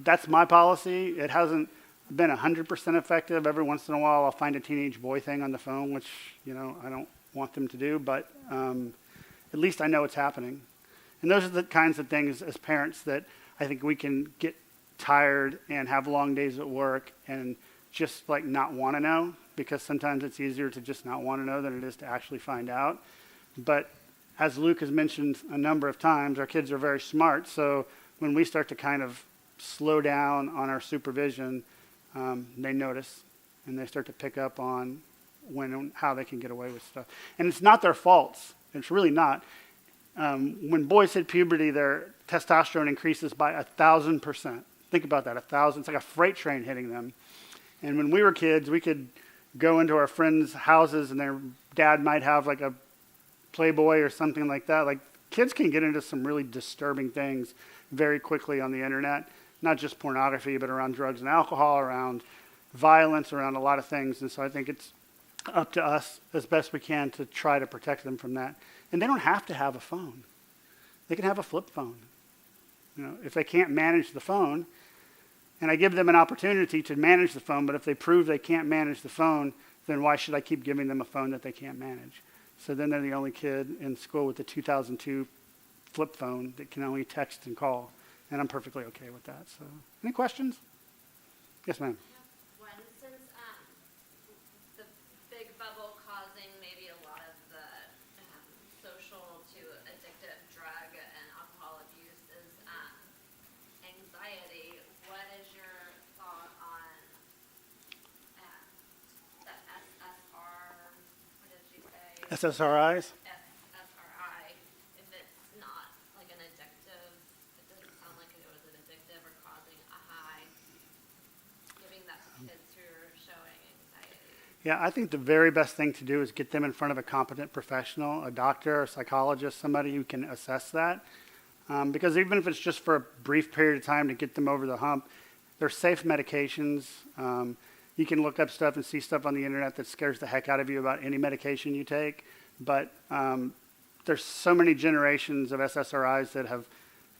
that's my policy. It hasn't been 100% effective. Every once in a while I'll find a teenage boy thing on the phone, which, I don't want them to do, but at least I know it's happening. And those are the kinds of things as parents that I think we can get tired and have long days at work and just not want to know, because sometimes it's easier to just not want to know than it is to actually find out. But as Luke has mentioned a number of times, our kids are very smart, so when we start to kind of slow down on our supervision, they notice, and they start to pick up on when and how they can get away with stuff. And it's not their faults. It's really not. When boys hit puberty, their testosterone increases by 1,000%. Think about that, 1,000. It's like a freight train hitting them. And when we were kids, we could go into our friends' houses, and their dad might have a Playboy or something like that. Kids can get into some really disturbing things very quickly on the internet, not just pornography, but around drugs and alcohol, around violence, around a lot of things. And so I think it's up to us as best we can to try to protect them from that. And they don't have to have a phone. They can have a flip phone. If they can't manage the phone, and I give them an opportunity to manage the phone, but if they prove they can't manage the phone, then why should I keep giving them a phone that they can't manage? So then they're the only kid in school with the 2002 flip phone that can only text and call, and I'm perfectly okay with that. So, any questions? Yes, ma'am. One, since the big bubble causing maybe a lot of the social to addictive drug and alcohol abuse is anxiety, what is your thought on the SSR, what did you say? SSRIs? SSRI, if it's not like an addictive, it doesn't sound like it was an addictive or causing a high, giving that to kids who are showing anxiety. Yeah, I think the very best thing to do is get them in front of a competent professional, a doctor, a psychologist, somebody who can assess that. Because even if it's just for a brief period of time to get them over the hump, they're safe medications. You can look up stuff and see stuff on the internet that scares the heck out of you about any medication you take. But there's so many generations of SSRIs that have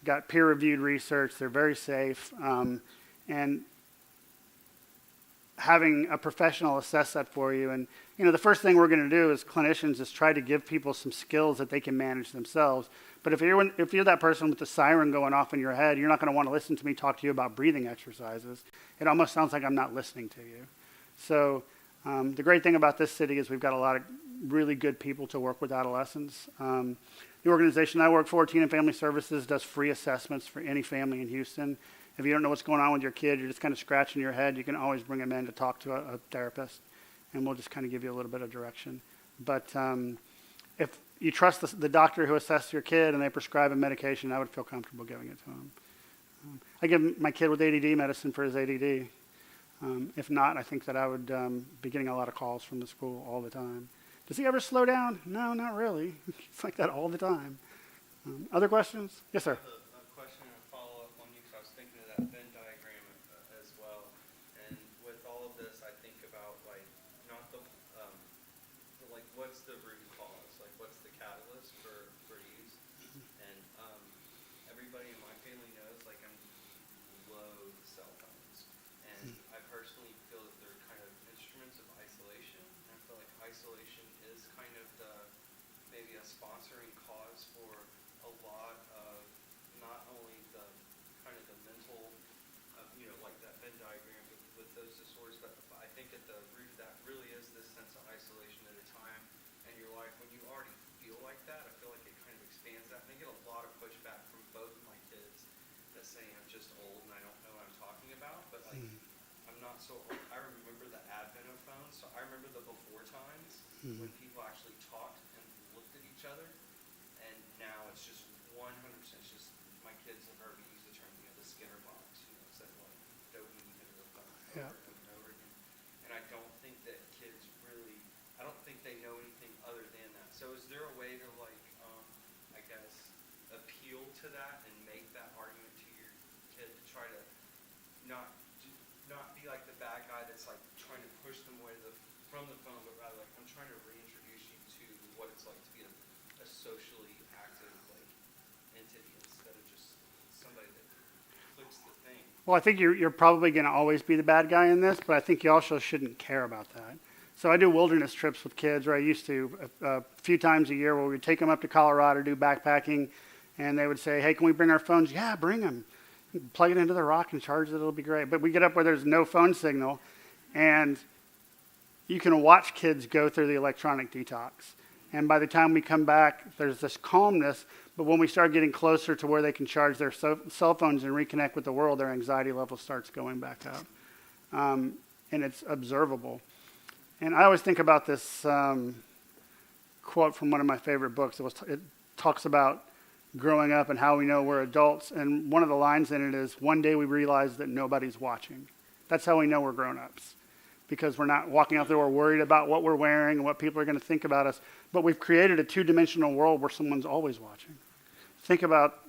got peer-reviewed research. They're very safe. And having a professional assess that for you. And, the first thing we're going to do as clinicians is try to give people some skills that they can manage themselves. But if you're that person with the siren going off in your head, you're not going to want to listen to me talk to you about breathing exercises. It almost sounds like I'm not listening to you. So the great thing about this city is we've got a lot of really good people to work with adolescents. The organization I work for, Teen and Family Services, does free assessments for any family in Houston. If you don't know what's going on with your kid, you're just kind of scratching your head, you can always bring them in to talk to a therapist, and we'll just kind of give you a little bit of direction. But if you trust the doctor who assessed your kid and they prescribe a medication, I would feel comfortable giving it to him. I give my kid with ADD medicine for his ADD. If not, I think that I would be getting a lot of calls from the school all the time. Does he ever slow down? No, not really. It's like that all the time. Other questions? Yes, sir. A question and a follow-up on you, because I was thinking of that Venn diagram as well. And with all of this, I think about not the what's the root cause? What's the catalyst for use? And everybody in my family knows I'm loathe cell phones, and I personally feel that they're kind of instruments of isolation. And I feel like isolation is kind of maybe a sponsoring cause for a lot of not only the kind of the mental, like that Venn diagram with those disorders, but I think at the root of that really is this sense of isolation at a time in your life when you already feel like that. I feel like it kind of expands that. And I get a lot of pushback from both of my kids that say I'm just old and I don't know what I'm talking about, but I'm not so old. I remember the advent of phones, so I remember the before times when people actually talked and looked at each other, and now it's just 100%. It's just my kids have heard me use the term, the Skinner box, said dopamine into the phone over and over again. And I don't think that kids really, I don't think they know anything other than that. So is there a way to I guess, appeal to that and make that argument to your kid to try to not be like the bad guy that's trying to push them away from the phone, but rather I'm trying to reintroduce you to what it's like to be a socially active entity instead of just somebody that clicks the thing. Well, I think you're probably going to always be the bad guy in this, but I think you also shouldn't care about that. So I do wilderness trips with kids, or I used to a few times a year, where we'd take them up to Colorado, do backpacking, and they would say, hey, can we bring our phones? Yeah, bring them. Plug it into the rock and charge it, it'll be great. But we get up where there's no phone signal, and you can watch kids go through the electronic detox. And by the time we come back, there's this calmness, but when we start getting closer to where they can charge their cell phones and reconnect with the world, their anxiety level starts going back up. And it's observable. And I always think about this quote from one of my favorite books. It talks about growing up and how we know we're adults. And one of the lines in it is, one day we realize that nobody's watching. That's how we know we're grown-ups. Because we're not walking out there, we're worried about what we're wearing and what people are going to think about us. But we've created a two-dimensional world where someone's always watching. Think about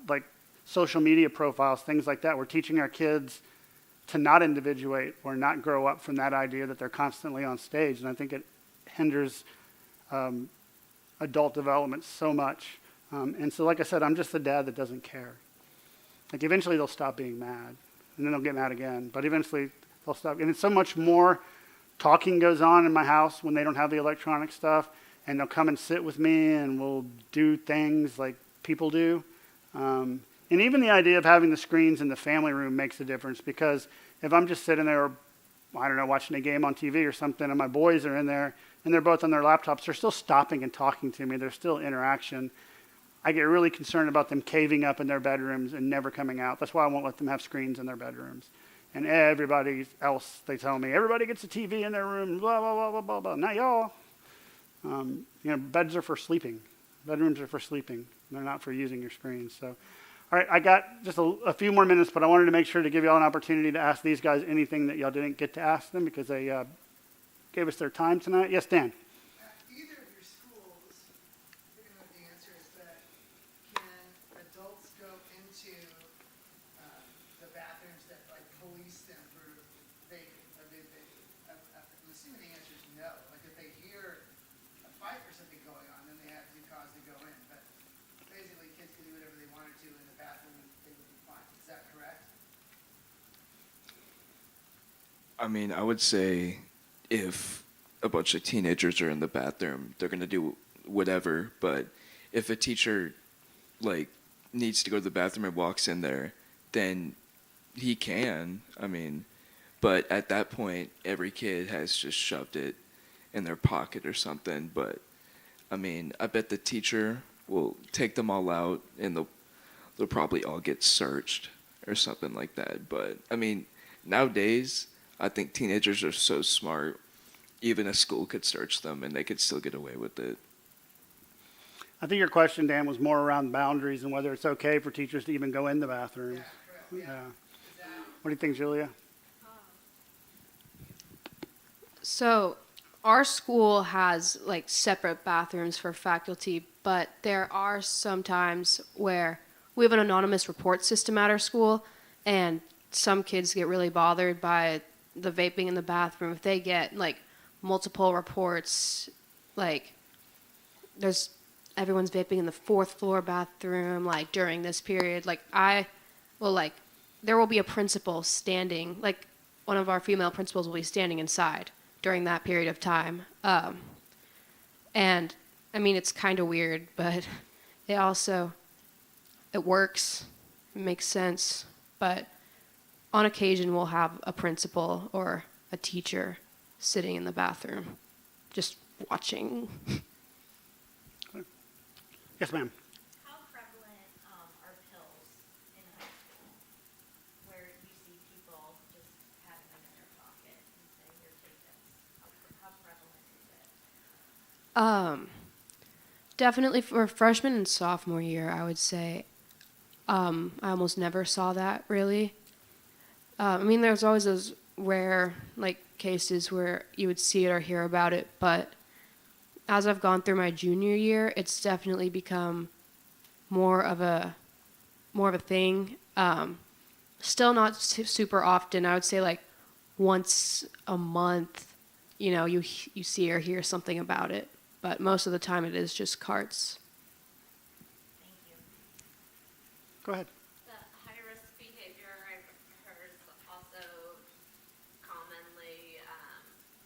social media profiles, things like that. We're teaching our kids to not individuate or not grow up from that idea that they're constantly on stage. And I think it hinders adult development so much. And so, like I said, I'm just the dad that doesn't care. like eventually they'll stop being mad, and then they'll get mad again. But eventually they'll stop. And it's so much more talking goes on in my house when they don't have the electronic stuff, and they'll come and sit with me, and we'll do things like people do. And even the idea of having the screens in the family room makes a difference, because if I'm just sitting there, I don't know, watching a game on TV or something, and my boys are in there, and they're both on their laptops, they're still stopping and talking to me. There's still interaction. I get really concerned about them caving up in their bedrooms and never coming out. That's why I won't let them have screens in their bedrooms. And everybody else, they tell me, everybody gets a TV in their room, blah, blah, blah, blah, blah, blah. Not y'all. Beds are for sleeping. Bedrooms are for sleeping. They're not for using your screens. So, all right, I got just a few more minutes, but I wanted to make sure to give y'all an opportunity to ask these guys anything that y'all didn't get to ask them, because they gave us their time tonight. Yes, Dan? Either of your schools, I don't know what the answer is, but can adults go into the bathrooms that like police them for vaping? I'm assuming the answer is no. Like if they hear a fight or something going on, then they have due cause to go in. But basically, kids can do whatever they wanted to in the bathroom, and they would be fine. Is that correct? I mean, I would say if a bunch of teenagers are in the bathroom, they're going to do whatever. But if a teacher, like, needs to go to the bathroom and walks in there, then he can. I mean, but at that point, every kid has just shoved it in their pocket or something. But, I mean, I bet the teacher will take them all out, and they'll probably all get searched or something like that. But, I mean, nowadays, I think teenagers are so smart, even a school could search them and they could still get away with it. I think your question, Dan, was more around boundaries and whether it's okay for teachers to even go in the bathroom. Yeah, correct. Yeah. What do you think, Julia? So our school has like separate bathrooms for faculty, but there are some times where we have an anonymous report system at our school, and some kids get really bothered by the vaping in the bathroom. If they get like multiple reports, like everyone's vaping in the 4th floor bathroom, like during this period, there will be a principal standing, like one of our female principals will be standing inside during that period of time. And I mean, it's kind of weird, but it works, it makes sense. But on occasion, we'll have a principal or a teacher sitting in the bathroom, just watching. Yes, ma'am. How prevalent are pills in high school, where you see people just having them in their pocket and saying, "Here, take this"? How prevalent is it? Definitely for freshman and sophomore year, I would say. I almost never saw that, really. I mean, there's always those rare, like, cases where you would see it or hear about it, but as I've gone through my junior year, it's definitely become more of a thing. Still not super often. I would say like once a month, you see or hear something about it, but most of the time it is just carts. Thank you. Go ahead. The high-risk behavior I've heard is also commonly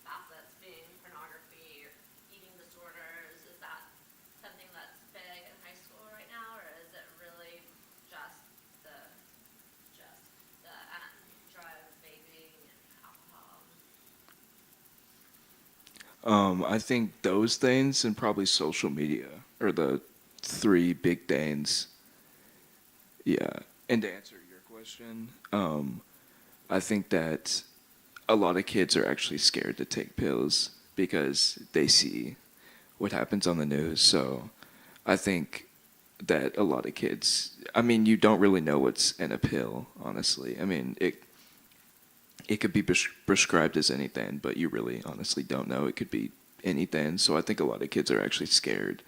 facets being pornography, or eating disorders. Is that something that's big in high school right now, or is it really just the drugs, vaping, and alcohol? I think those things and probably social media are the 3 big things. Yeah. And to answer your question, I think that a lot of kids are actually scared to take pills because they see what happens on the news. So I think that a lot of kids, I mean, you don't really know what's in a pill, honestly. I mean, it could be prescribed as anything, but you really honestly don't know. It could be anything. So I think a lot of kids are actually scared.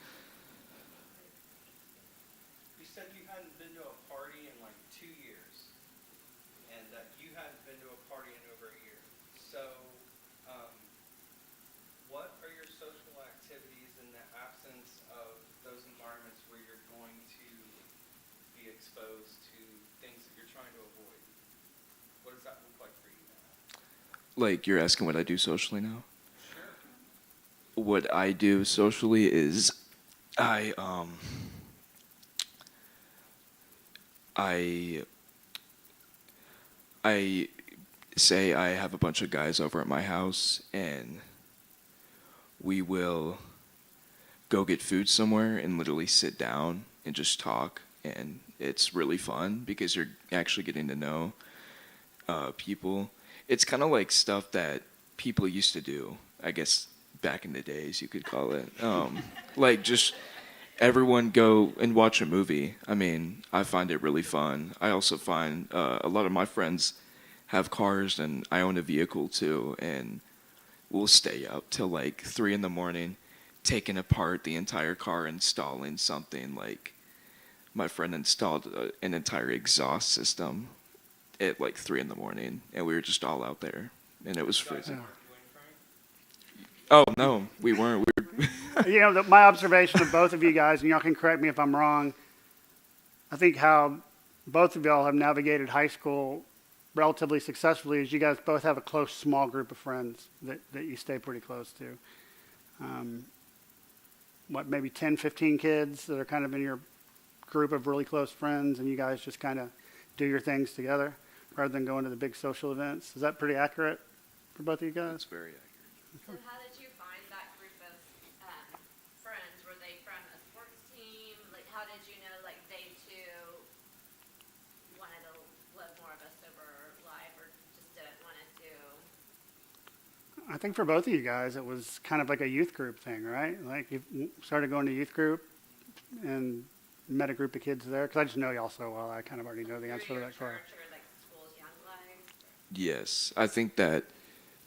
You said you hadn't been to a party in like 2 years, and that you hadn't been to a party in over a year. So, what are your social activities in the absence of those environments where you're going to be exposed to things that you're trying to avoid? What does that look like for you now? Like, you're asking what I do socially now? Sure. What I do socially is I I I say I have a bunch of guys over at my house and we will go get food somewhere and literally sit down and just talk, and it's really fun because you're actually getting to know people. It's kind of like stuff that people used to do, I guess back in the days you could call it. Like just everyone go and watch a movie. I mean, I find it really fun. I also find a lot of my friends have cars and I own a vehicle too, and we'll stay up till like 3 in the morning taking apart the entire car, installing something. Like my friend installed an entire exhaust system at like 3 in the morning, and we were just all out there, and it was freezing. Oh no, we weren't. We were You know, my observation of both of you guys, and y'all can correct me if I'm wrong, I think how both of y'all have navigated high school relatively successfully is you guys both have a close, small group of friends that you stay pretty close to. Maybe 10, 15 kids that are kind of in your group of really close friends, and you guys just kind of do your things together rather than going to the big social events. Is that pretty accurate for both of you guys? That's very accurate. So how did you find that group of friends? Were they from a sports team? Like, how did you know, like, they too wanted to live more of a sober life or just didn't want to do? I think for both of you guys, it was kind of like a youth group thing, right? Like you started going to youth group and met a group of kids there. Because I just know y'all so well, I kind of already know the answer to that question. Church or, like, school's Youngblood? Yes, I think that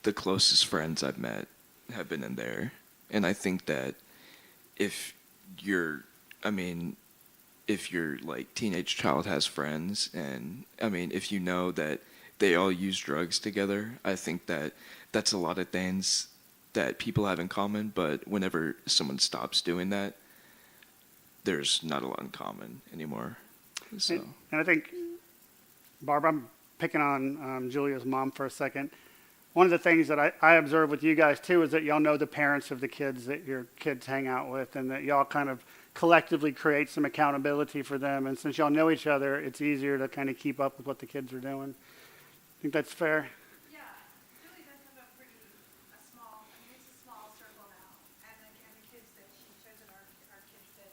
the closest friends I've met have been in there. And I think that if your like teenage child has friends, and I mean, if you know that they all use drugs together, I think that that's a lot of things that people have in common, but whenever someone stops doing that, there's not a lot in common anymore. So. And I think, Barbara, I'm picking on Julia's mom for a second. One of the things that I observe with you guys too is that y'all know the parents of the kids that your kids hang out with, and that y'all kind of collectively create some accountability for them. And since y'all know each other, it's easier to kind of keep up with what the kids are doing. I think that's fair. Yeah, Julie does have a small, I mean, it's a small circle now, and the kids that she chosen are kids that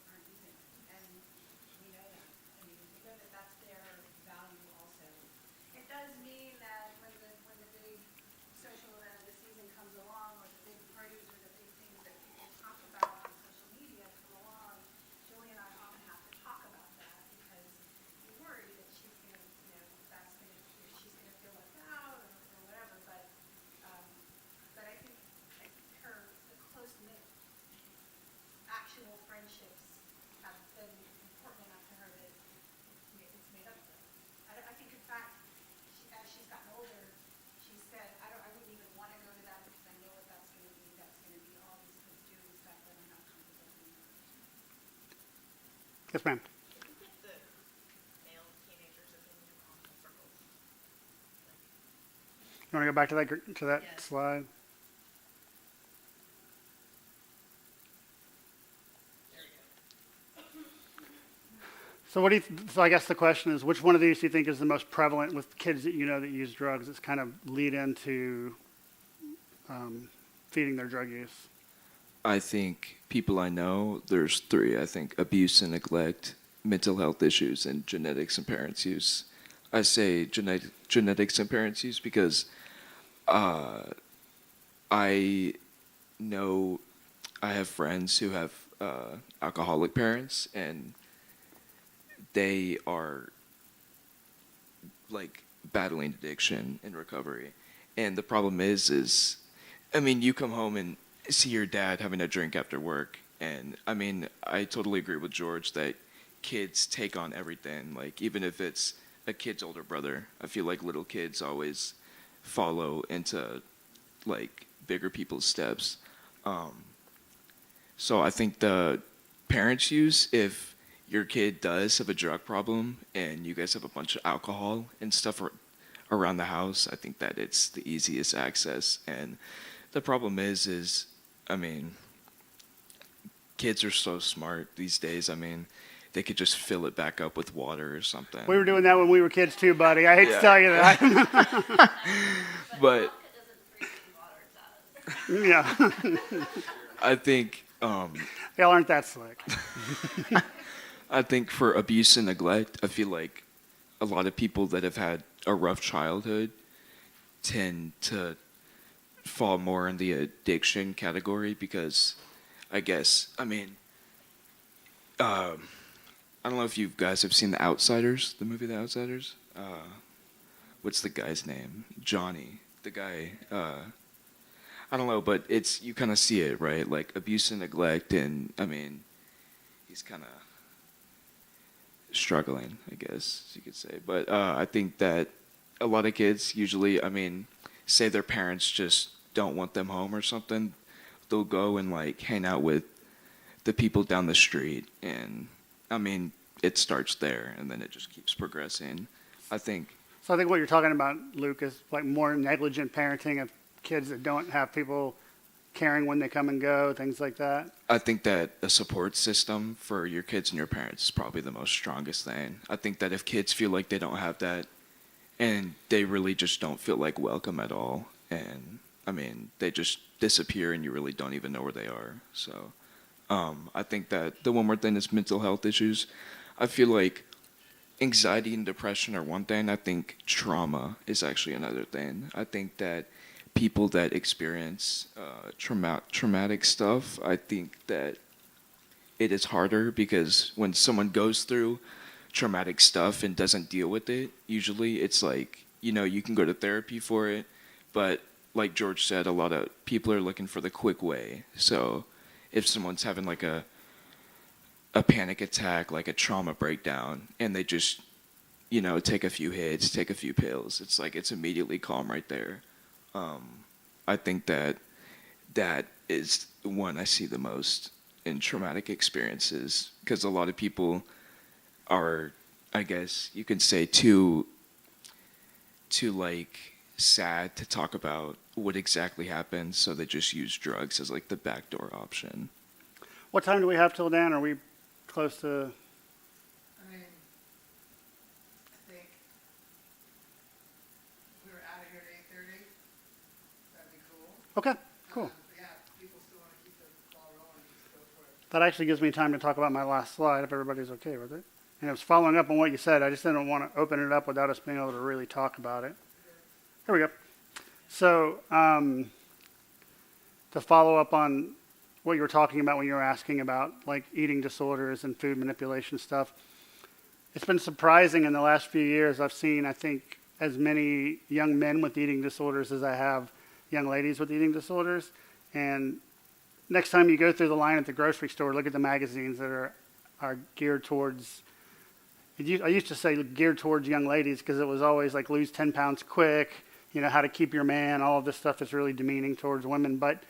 aren't using it, and we know that. I mean, we know that that's their value also. It does mean that when the big social event of the season comes along, or the big parties or the big things that people talk about on social media come along, Julie and I often have to talk about that because we worry that she's gonna, she's gonna feel left out or whatever. But I think the close knit actual friendships have been important enough to her that it's made up for it. I think in fact, as she's gotten older, she said, I wouldn't even want to go to that because I know what that's going to be. That's going to be all these kids doing stuff that I'm not comfortable doing. Yes, ma'am. The male teenagers have been in awful circles. You want to go back to that Yes. slide? There you go. So I guess the question is, which one of these do you think is the most prevalent with kids that you know that use drugs? It's kind of lead into feeding their drug use. I think people I know, there's 3. I think abuse and neglect, mental health issues, and genetics and parents' use. I say genetics and parents' use because I know I have friends who have alcoholic parents, and they are like battling addiction and recovery. And the problem is I mean, you come home and see your dad having a drink after work, and I mean, I totally agree with George that kids take on everything. Like, even if it's a kid's older brother, I feel like little kids always follow into like bigger people's steps. So I think the parents use, if your kid does have a drug problem and you guys have a bunch of alcohol and stuff around the house, I think that it's the easiest access. And the problem is, I mean, kids are so smart these days. I mean, they could just fill it back up with water or something. We were doing that when we were kids too, buddy. I hate to Yeah. tell you that. But Yeah. I think Y'all aren't that slick. I think for abuse and neglect, I feel like a lot of people that have had a rough childhood tend to fall more in the addiction category because I guess, I mean, I don't know if you guys have seen The Outsiders, the movie The Outsiders. What's the guy's name? Johnny. The guy, I don't know, but it's, you kind of see it, right? Like abuse and neglect, and I mean, he's kind of struggling, I guess you could say. But I think that a lot of kids usually, I mean, say their parents just don't want them home or something, they'll go and like hang out with the people down the street, and I mean, it starts there, and then it just keeps progressing. I think. So I think what you're talking about, Luke, is like more negligent parenting of kids that don't have people caring when they come and go, things like that. I think that a support system for your kids and your parents is probably the most strongest thing. I think that if kids feel like they don't have that, and they really just don't feel like welcome at all, and I mean, they just disappear and you really don't even know where they are. So I think that the one more thing is mental health issues. I feel like anxiety and depression are one thing. I think trauma is actually another thing. I think that people that experience traumatic stuff, I think that it is harder because when someone goes through traumatic stuff and doesn't deal with it, usually it's like, you know, you can go to therapy for it, but like George said, a lot of people are looking for the quick way. So if someone's having like a panic attack, like a trauma breakdown, and they just, you know, take a few hits, take a few pills, it's like it's immediately calm right there. I think that is the one I see the most in traumatic experiences, because a lot of people are, I guess you could say, too like sad to talk about what exactly happened, so they just use drugs as like the backdoor option. What time do we have till then? Are we close to? I mean, I think if we were out of here at 8:30, that'd be cool. Okay, cool. But yeah, if people still want to keep the ball rolling, just go for it. That actually gives me time to talk about my last slide, if everybody's okay with it. And it was following up on what you said. I just didn't want to open it up without us being able to really talk about it. There we go. So to follow up on what you were talking about when you were asking about like eating disorders and food manipulation stuff, it's been surprising in the last few years. I've seen, I think, as many young men with eating disorders as I have young ladies with eating disorders. And next time you go through the line at the grocery store, look at the magazines that are geared towards, I used to say geared towards young ladies because it was always like lose 10 pounds quick, you know, how to keep your man, all of this stuff is really demeaning towards women. But,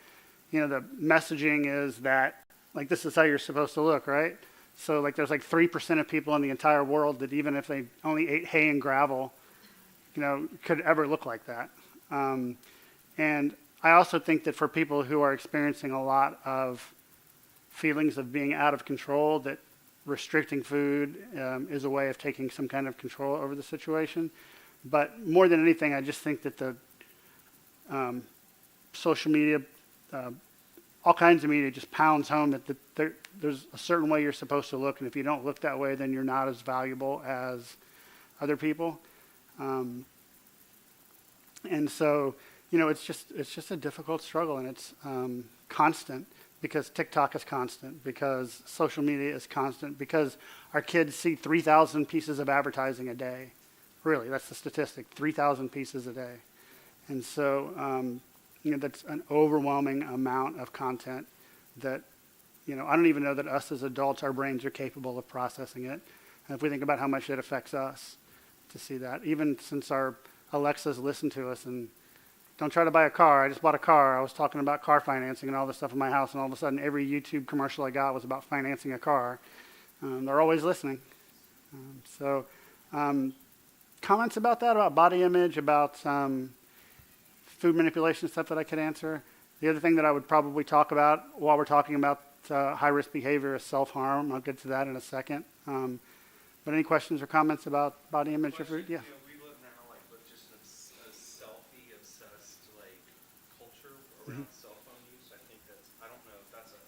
you know, the messaging is that, like, this is how you're supposed to look, right? So, like, there's like 3% of people in the entire world that even if they only ate hay and gravel, you know, could ever look like that. And I also think that for people who are experiencing a lot of feelings of being out of control, that restricting food is a way of taking some kind of control over the situation. But more than anything, I just think that the social media, all kinds of media just pounds home that there's a certain way you're supposed to look, and if you don't look that way, then you're not as valuable as other people. And so, you know, it's just a difficult struggle, and it's constant, because TikTok is constant, because social media is constant, because our kids see 3,000 pieces of advertising a day. Really, that's the statistic, 3,000 pieces a day. And so, you know, that's an overwhelming amount of content that, you know, I don't even know that us as adults, our brains are capable of processing it. And if we think about how much it affects us to see that, even since our Alexas listen to us and don't try to buy a car. I just bought a car. I was talking about car financing and all this stuff in my house, and all of a sudden every YouTube commercial I got was about financing a car. They're always listening. Comments about that, about body image, about food manipulation stuff that I could answer. The other thing that I would probably talk about while we're talking about high-risk behavior is self-harm. I'll get to that in a second. But any questions or comments about body image or food? Yeah. We live now with just a selfie-obsessed culture around cell phone use. I think I don't know if that's a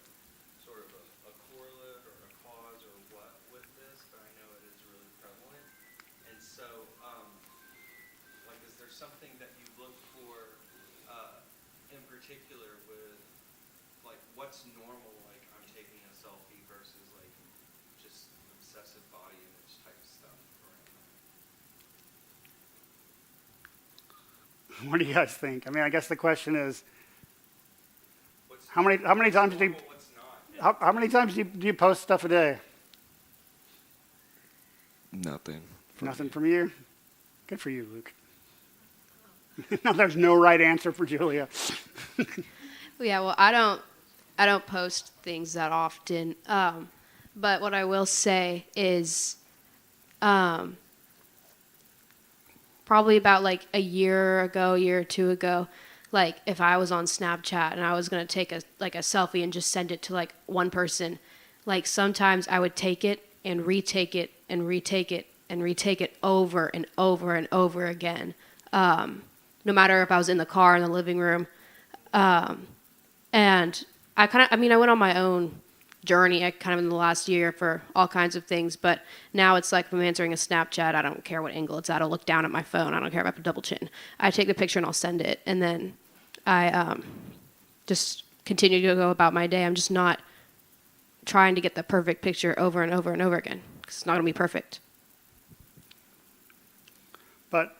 sort of a correlate or a cause or what with this, but I know it is really prevalent. And so, is there something that you look for in particular with what's normal? I'm taking a selfie versus just obsessive body image type stuff around that. What do you guys think? I mean, I guess the question is, how many times do you how many times do you post stuff a day? Nothing. Nothing from you? Good for you, Luke. No, there's no right answer for Julia. Yeah, well, I don't post things that often. But what I will say is probably about a year or two ago, if I was on Snapchat and I was going to take a selfie and just send it to one person, sometimes I would take it and retake it and retake it and retake it over and over and over again. No matter if I was in the car, in the living room. And I went on my own journey in the last year for all kinds of things, but now it's if I'm answering a Snapchat, I don't care what angle it's at. I'll look down at my phone. I don't care if I have a double chin. I take the picture and I'll send it, and then I just continue to go about my day. I'm just not trying to get the perfect picture over and over and over again, because it's not going to be perfect. But,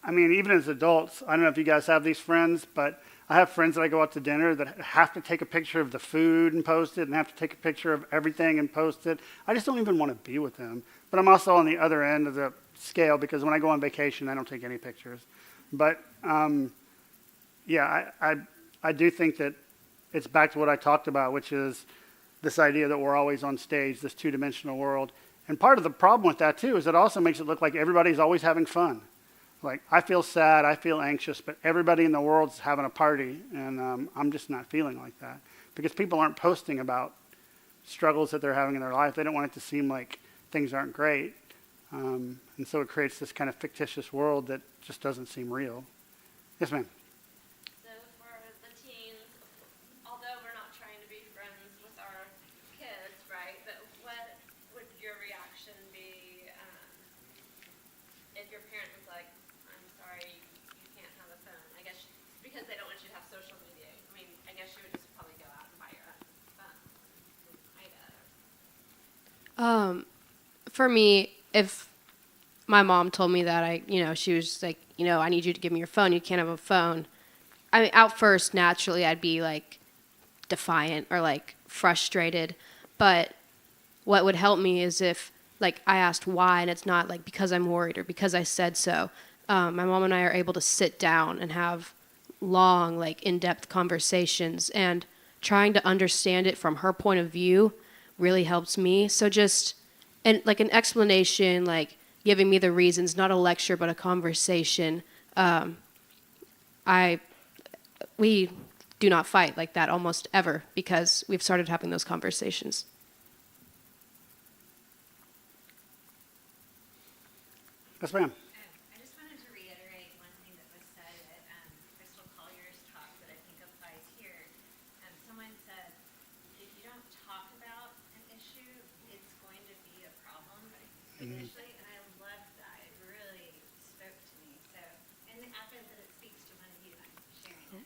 even as adults, I don't know if you guys have these friends, but I have friends that I go out to dinner that have to take a picture of the food and post it, and have to take a picture of everything and post it. I just don't even want to be with them. But I'm also on the other end of the scale, because when I go on vacation, I don't take any pictures. But, I do think that it's back to what I talked about, which is this idea that we're always on stage, this two-dimensional world. And part of the problem with that, too, is it also makes it look like everybody's always having fun. I feel sad, I feel anxious, but everybody in the world's having a party, and I'm just not feeling like that. Because people aren't posting about struggles that they're having in their life. They don't want it to seem like things aren't great. And so it creates this kind of fictitious world that just doesn't seem real. Yes, ma'am. So for the teens, although we're not trying to be friends with our kids, right, but what would your reaction be if your parent was like, I'm sorry, you can't have a phone? I guess because they don't want you to have social media. I guess you would just probably go out and buy your own phone. For me, if my mom told me that she was like, I need you to give me your phone. You can't have a phone. Out first, naturally, I'd be defiant or frustrated. But what would help me is if I asked why, and it's not because I'm worried or because I said so. My mom and I are able to sit down and have long, in-depth conversations, and trying to understand it from her point of view really helps me. So just an explanation, giving me the reasons, not a lecture, but a conversation. We do not fight like that almost ever, because we've started having those conversations. Yes, ma'am. I just wanted to reiterate one thing that was said at Crystal Collier's talk that I think applies here. Someone said, if you don't talk about an issue, it's going to be a problem initially, and I loved that. It really spoke to me. So, and it happens that it speaks to one of you. I'm sharing it.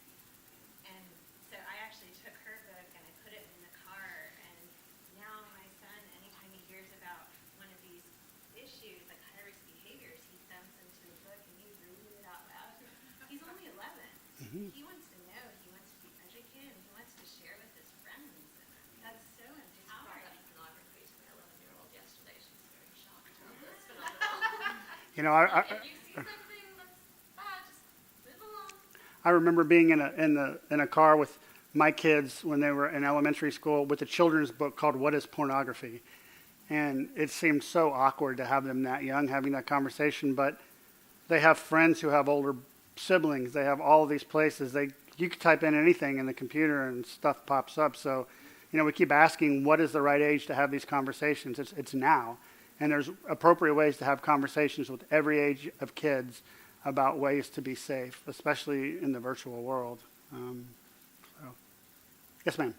And so I actually took her book and I put it in the car, and now my son, anytime he hears about one of these issues, like high-risk behaviors, he dumps into the book and he's reading it out loud. He's only 11. He wants to know, he wants to be educated, and he wants to share with his friends. And that's so empowering. Brought up pornography to my 11-year-old yesterday. She was very shocked. It's phenomenal. If you see something that's bad, just move along. I remember being in a car with my kids when they were in elementary school with a children's book called What is Pornography? And it seems so awkward to have them that young having that conversation, but they have friends who have older siblings. They have all of these places. You can type in anything in the computer and stuff pops up. So, we keep asking, what is the right age to have these conversations? It's now. And there's appropriate ways to have conversations with every age of kids about ways to be safe, especially in the virtual world. So. Yes, ma'am.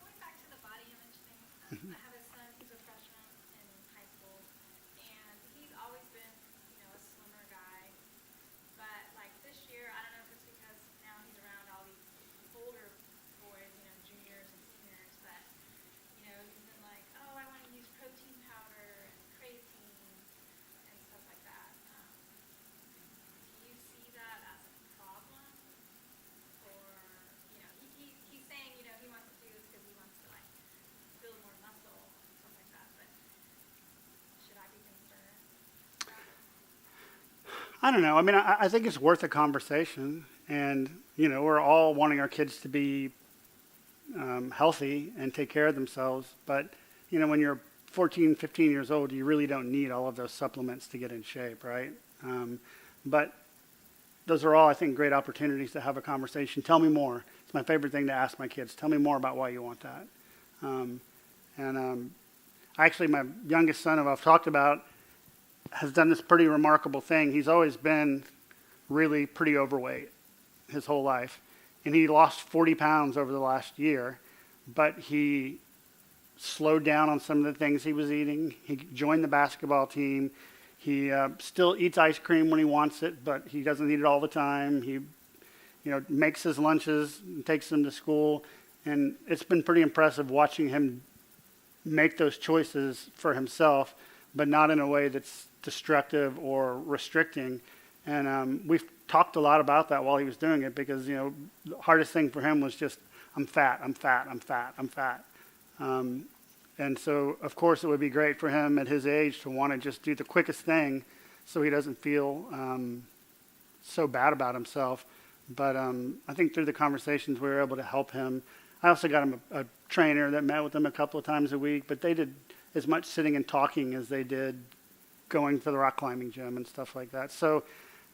Going back to the body image thing, I have a son who's a freshman in high school, and he's always been, a slimmer guy. But like this year, I don't know if it's because now he's around all these older boys, juniors and seniors, but he's been like, oh, I want to use protein powder and creatine and stuff like that. Do you see that as a problem? Or, he's saying, he wants to do this because he wants to like build more muscle and stuff like that, but should I be concerned? I don't know. I mean, I think it's worth a conversation. And, we're all wanting our kids to be healthy and take care of themselves. But, when you're 14, 15 years old, you really don't need all of those supplements to get in shape, right? But those are all, I think, great opportunities to have a conversation. Tell me more. It's my favorite thing to ask my kids. Tell me more about why you want that. Actually, my youngest son, who I've talked about, has done this pretty remarkable thing. He's always been really pretty overweight his whole life. And he lost 40 pounds over the last year, but he slowed down on some of the things he was eating. He joined the basketball team. He still eats ice cream when he wants it, but he doesn't eat it all the time. He, makes his lunches and takes them to school. And it's been pretty impressive watching him make those choices for himself, but not in a way that's destructive or restricting. And we've talked a lot about that while he was doing it because, the hardest thing for him was just, I'm fat, I'm fat, I'm fat, I'm fat. And so, of course, it would be great for him at his age to want to just do the quickest thing so he doesn't feel so bad about himself. But I think through the conversations, we were able to help him. I also got him a trainer that met with him a couple of times a week, but they did as much sitting and talking as they did going to the rock climbing gym and stuff like that. So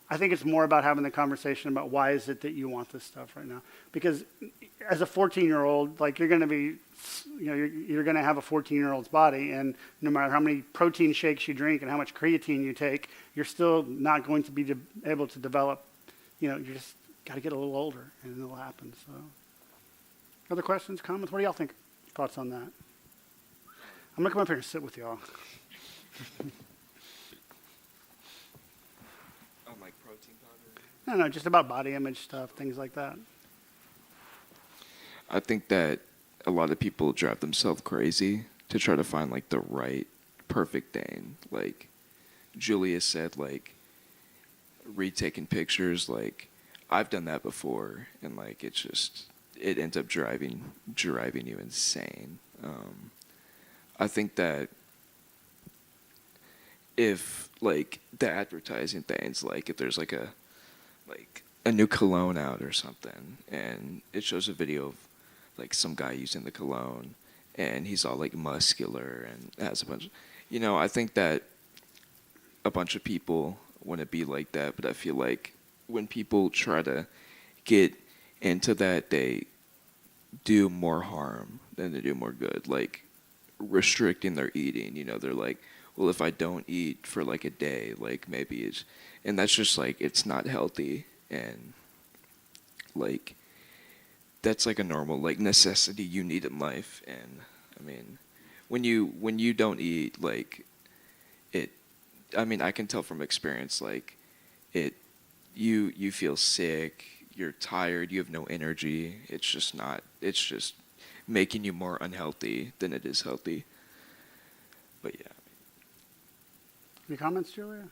I think it's more about having the conversation about why is it that you want this stuff right now. Because as a 14-year-old, like you're going to be, you're going to have a 14-year-old's body, and no matter how many protein shakes you drink and how much creatine you take, you're still not going to be able to develop, you just got to get a little older and it'll happen. So other questions, comments? What do y'all think? Thoughts on that? I'm going to come up here and sit with y'all. Like protein powder? No, just about body image stuff, things like that. I think that a lot of people drive themselves crazy to try to find like the right perfect thing. Like Julia said, like retaking pictures, like I've done that before, and like it ends up driving you insane. I think that if like the advertising things, like if there's like a new cologne out or something, and it shows a video of like some guy using the cologne, and he's all like muscular and has a bunch, I think that a bunch of people want to be like that, but I feel like when people try to get into that, they do more harm than they do more good. Like restricting their eating, they're like, well, if I don't eat for like a day, like maybe and that's just like, it's not healthy. And like, that's like a normal like necessity you need in life. And I mean, when you don't eat, like I can tell from experience, like you feel sick, you're tired, you have no energy. It's just making you more unhealthy than it is healthy. But yeah. Any comments, Julia?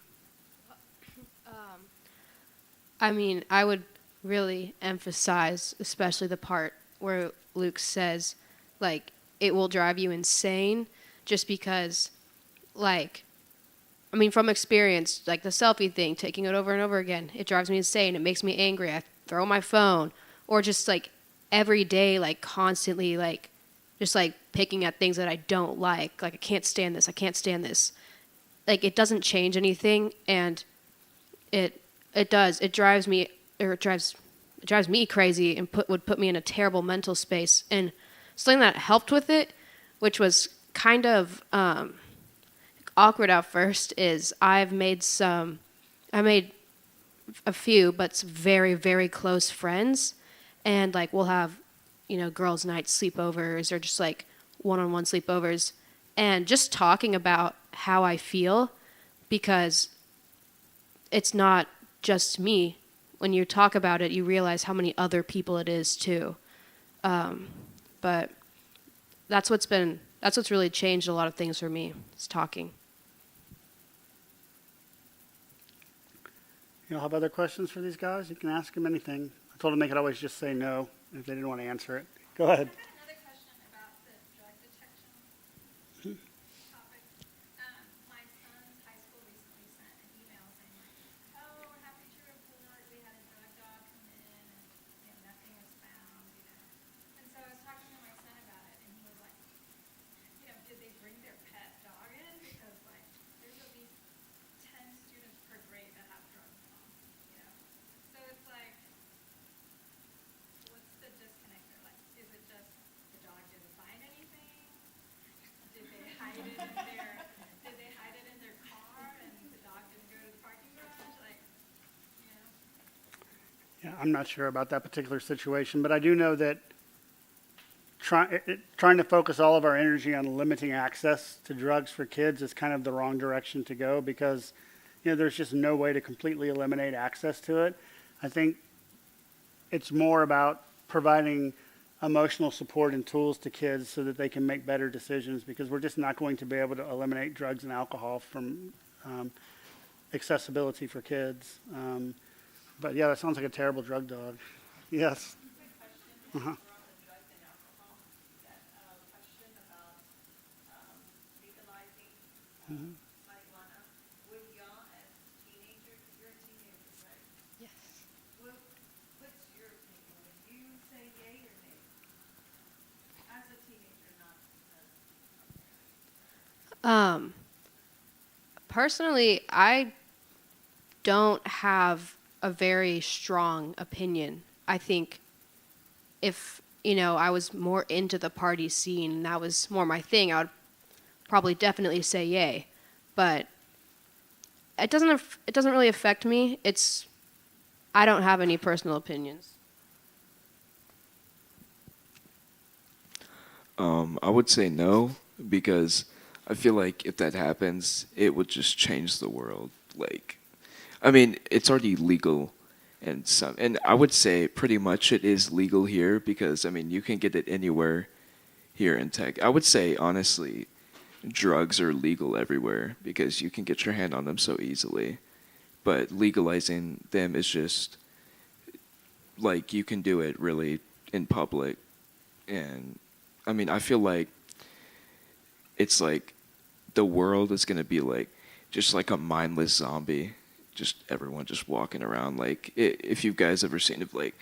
I would really emphasize, especially the part where Luke says, like, it will drive you insane just because, like, from experience, like the selfie thing, taking it over and over again, it drives me insane. It makes me angry. I throw my phone. Or just, like, every day, like, constantly, like, just like picking at things that I don't like. Like, I can't stand this. I can't stand this. Like, it doesn't change anything, and it does. It drives me crazy and would put me in a terrible mental space. And something that helped with it, which was kind of awkward at first, is I made a few, but some very, very close friends, and like we'll have, girls' night sleepovers or just like one-on-one sleepovers, and just talking about how I feel, because it's not just me. When you talk about it, you realize how many other people it is too. But that's what's really changed a lot of things for me, is talking. You all have other questions for these guys? You can ask them anything. I told them they could always just say no if they didn't want to answer it. Go ahead. I've got another question about the drug detection topic. My son's high school recently sent an email saying, like, oh, we're happy to report we had a drug dog come in and nothing was found, And so I was talking to my son about it, and he was like, did they bring their pet dog in? Because, like, there's at least 10 students per grade that have drugs on, So it's like, what's the disconnect there? Like, is it just the dog didn't find anything? Did they hide it in their car and the dog didn't go to the parking garage? Yeah, I'm not sure about that particular situation, but I do know that trying to focus all of our energy on limiting access to drugs for kids is kind of the wrong direction to go, because there's just no way to completely eliminate access to it. I think it's more about providing emotional support and tools to kids so that they can make better decisions, because we're just not going to be able to eliminate drugs and alcohol from accessibility for kids. But yeah, that sounds like a terrible drug dog. Yes. Uh-huh. Mm-hmm. Marijuana. When y'all as teenagers, you're teenagers, right? Yes. What's your opinion? Would you say yay or nay? As a teenager, not as. Personally, I don't have a very strong opinion. I think if, I was more into the party scene and that was more my thing, I would probably definitely say yay. But it doesn't really affect me. I don't have any personal opinions. I would say no, because I feel like if that happens, it would just change the world. Like, I mean, it's already legal, and I would say pretty much it is legal here, because I mean, you can get it anywhere here in Tech. I would say honestly, drugs are legal everywhere because you can get your hand on them so easily. But legalizing them is just like you can do it really in public, and I mean, I feel like it's like the world is gonna be like just like a mindless zombie, just everyone just walking around. Like, if you guys ever seen of like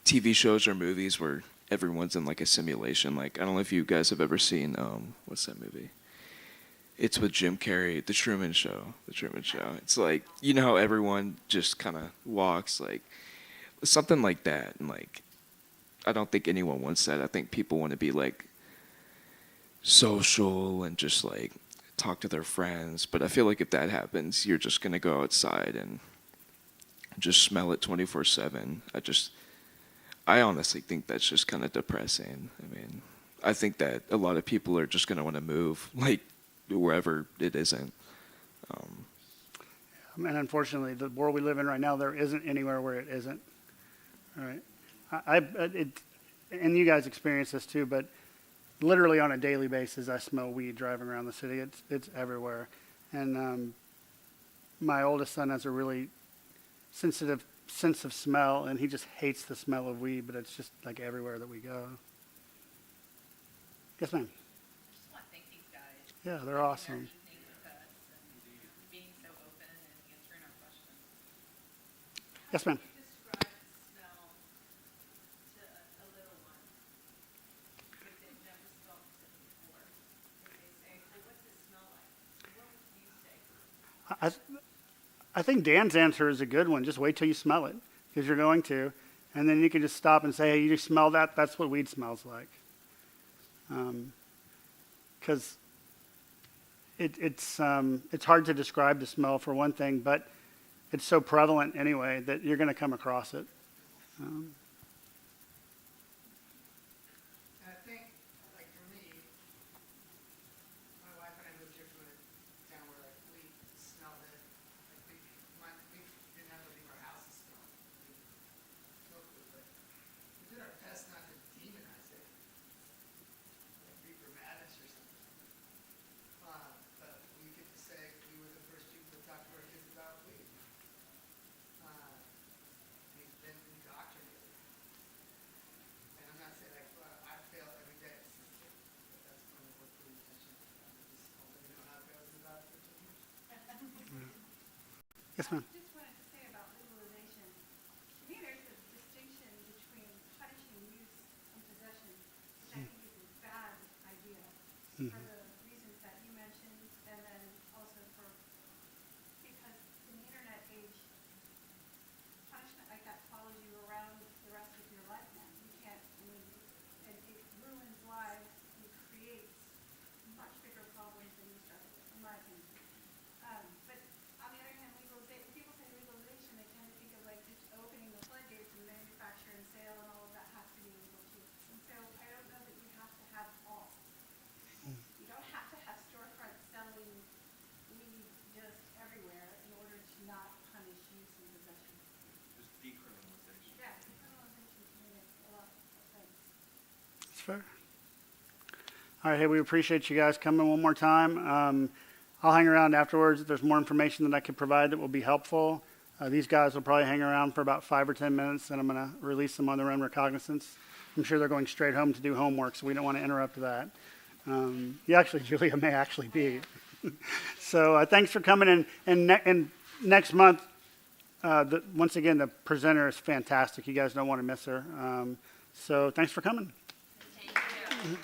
TV shows or movies where everyone's in like a simulation, like I don't know if you guys have ever seen what's that movie? It's with Jim Carrey, The Truman Show. The Truman Show. It's like, how everyone just kind of walks, like something like that. And like, I don't think anyone wants that. I think people want to be like social and just like talk to their friends. But I feel like if that happens, you're just gonna go outside and just smell it 24/7. I honestly think that's just kind of depressing. I mean, I think that a lot of people are just gonna want to move like wherever it isn't. And unfortunately, the world we live in right now, there isn't anywhere where it isn't. All right. And you guys experience this too, but literally on a daily basis, I smell weed driving around the city. It's everywhere. And my oldest son has a really sensitive sense of smell, and he just hates the smell of weed, but it's just like everywhere that we go. Yes, ma'am. I just want to thank these guys. Yeah, they're awesome. Sharing with us and being so open and answering our questions. Yes, ma'am. How would you describe the smell to a little one? Would they never smell I think Dan's answer is a good one. Just wait till you smell it, because you're going to. And then you can just stop and say, hey, you smell that? That's what weed smells like. Because it's hard to describe the smell for one thing, but it's so prevalent anyway that you're going to come across it. And I think, like for me, my wife and I moved here from a town where like we smelled it. Like we didn't have to leave our house to smell it. We smoked it, but we did our best not to demonize it. Like be grammatics or something. But we get to say we were the first people to talk to our kids about weed. We've been indoctrinated. And I'm not saying I fail every day, but that's kind of what the intention is. I'll let you know how it goes in about 15 years. Yes, ma'am. Just wanted to say about legalization. To me, there's a distinction between punishing use and possession, which I think is a bad idea for the reasons that you mentioned, and then also because in the internet age, punishment like that follows you around the rest of your life now. You can't, and it ruins lives, it creates much bigger problems than you started with, in my opinion. But on the other hand, legalization, people say legalization, they tend to think of like just opening the floodgates and manufacture and sale and all of that has to be legal too. And so I don't know that you have to have all. You don't have to have storefronts selling weed just everywhere in order to not punish use and possession. Just decriminalization. Yeah, decriminalization to me makes a lot of sense. That's fair. All right, hey, we appreciate you guys coming one more time. I'll hang around afterwards if there's more information that I could provide that will be helpful. These guys will probably hang around for about 5 or 10 minutes, and I'm going to release them on their own recognizance. I'm sure they're going straight home to do homework, so we don't want to interrupt that. Julia may actually be. So thanks for coming in. And next month, once again, the presenter is fantastic. You guys don't want to miss her. So thanks for coming. Thank you.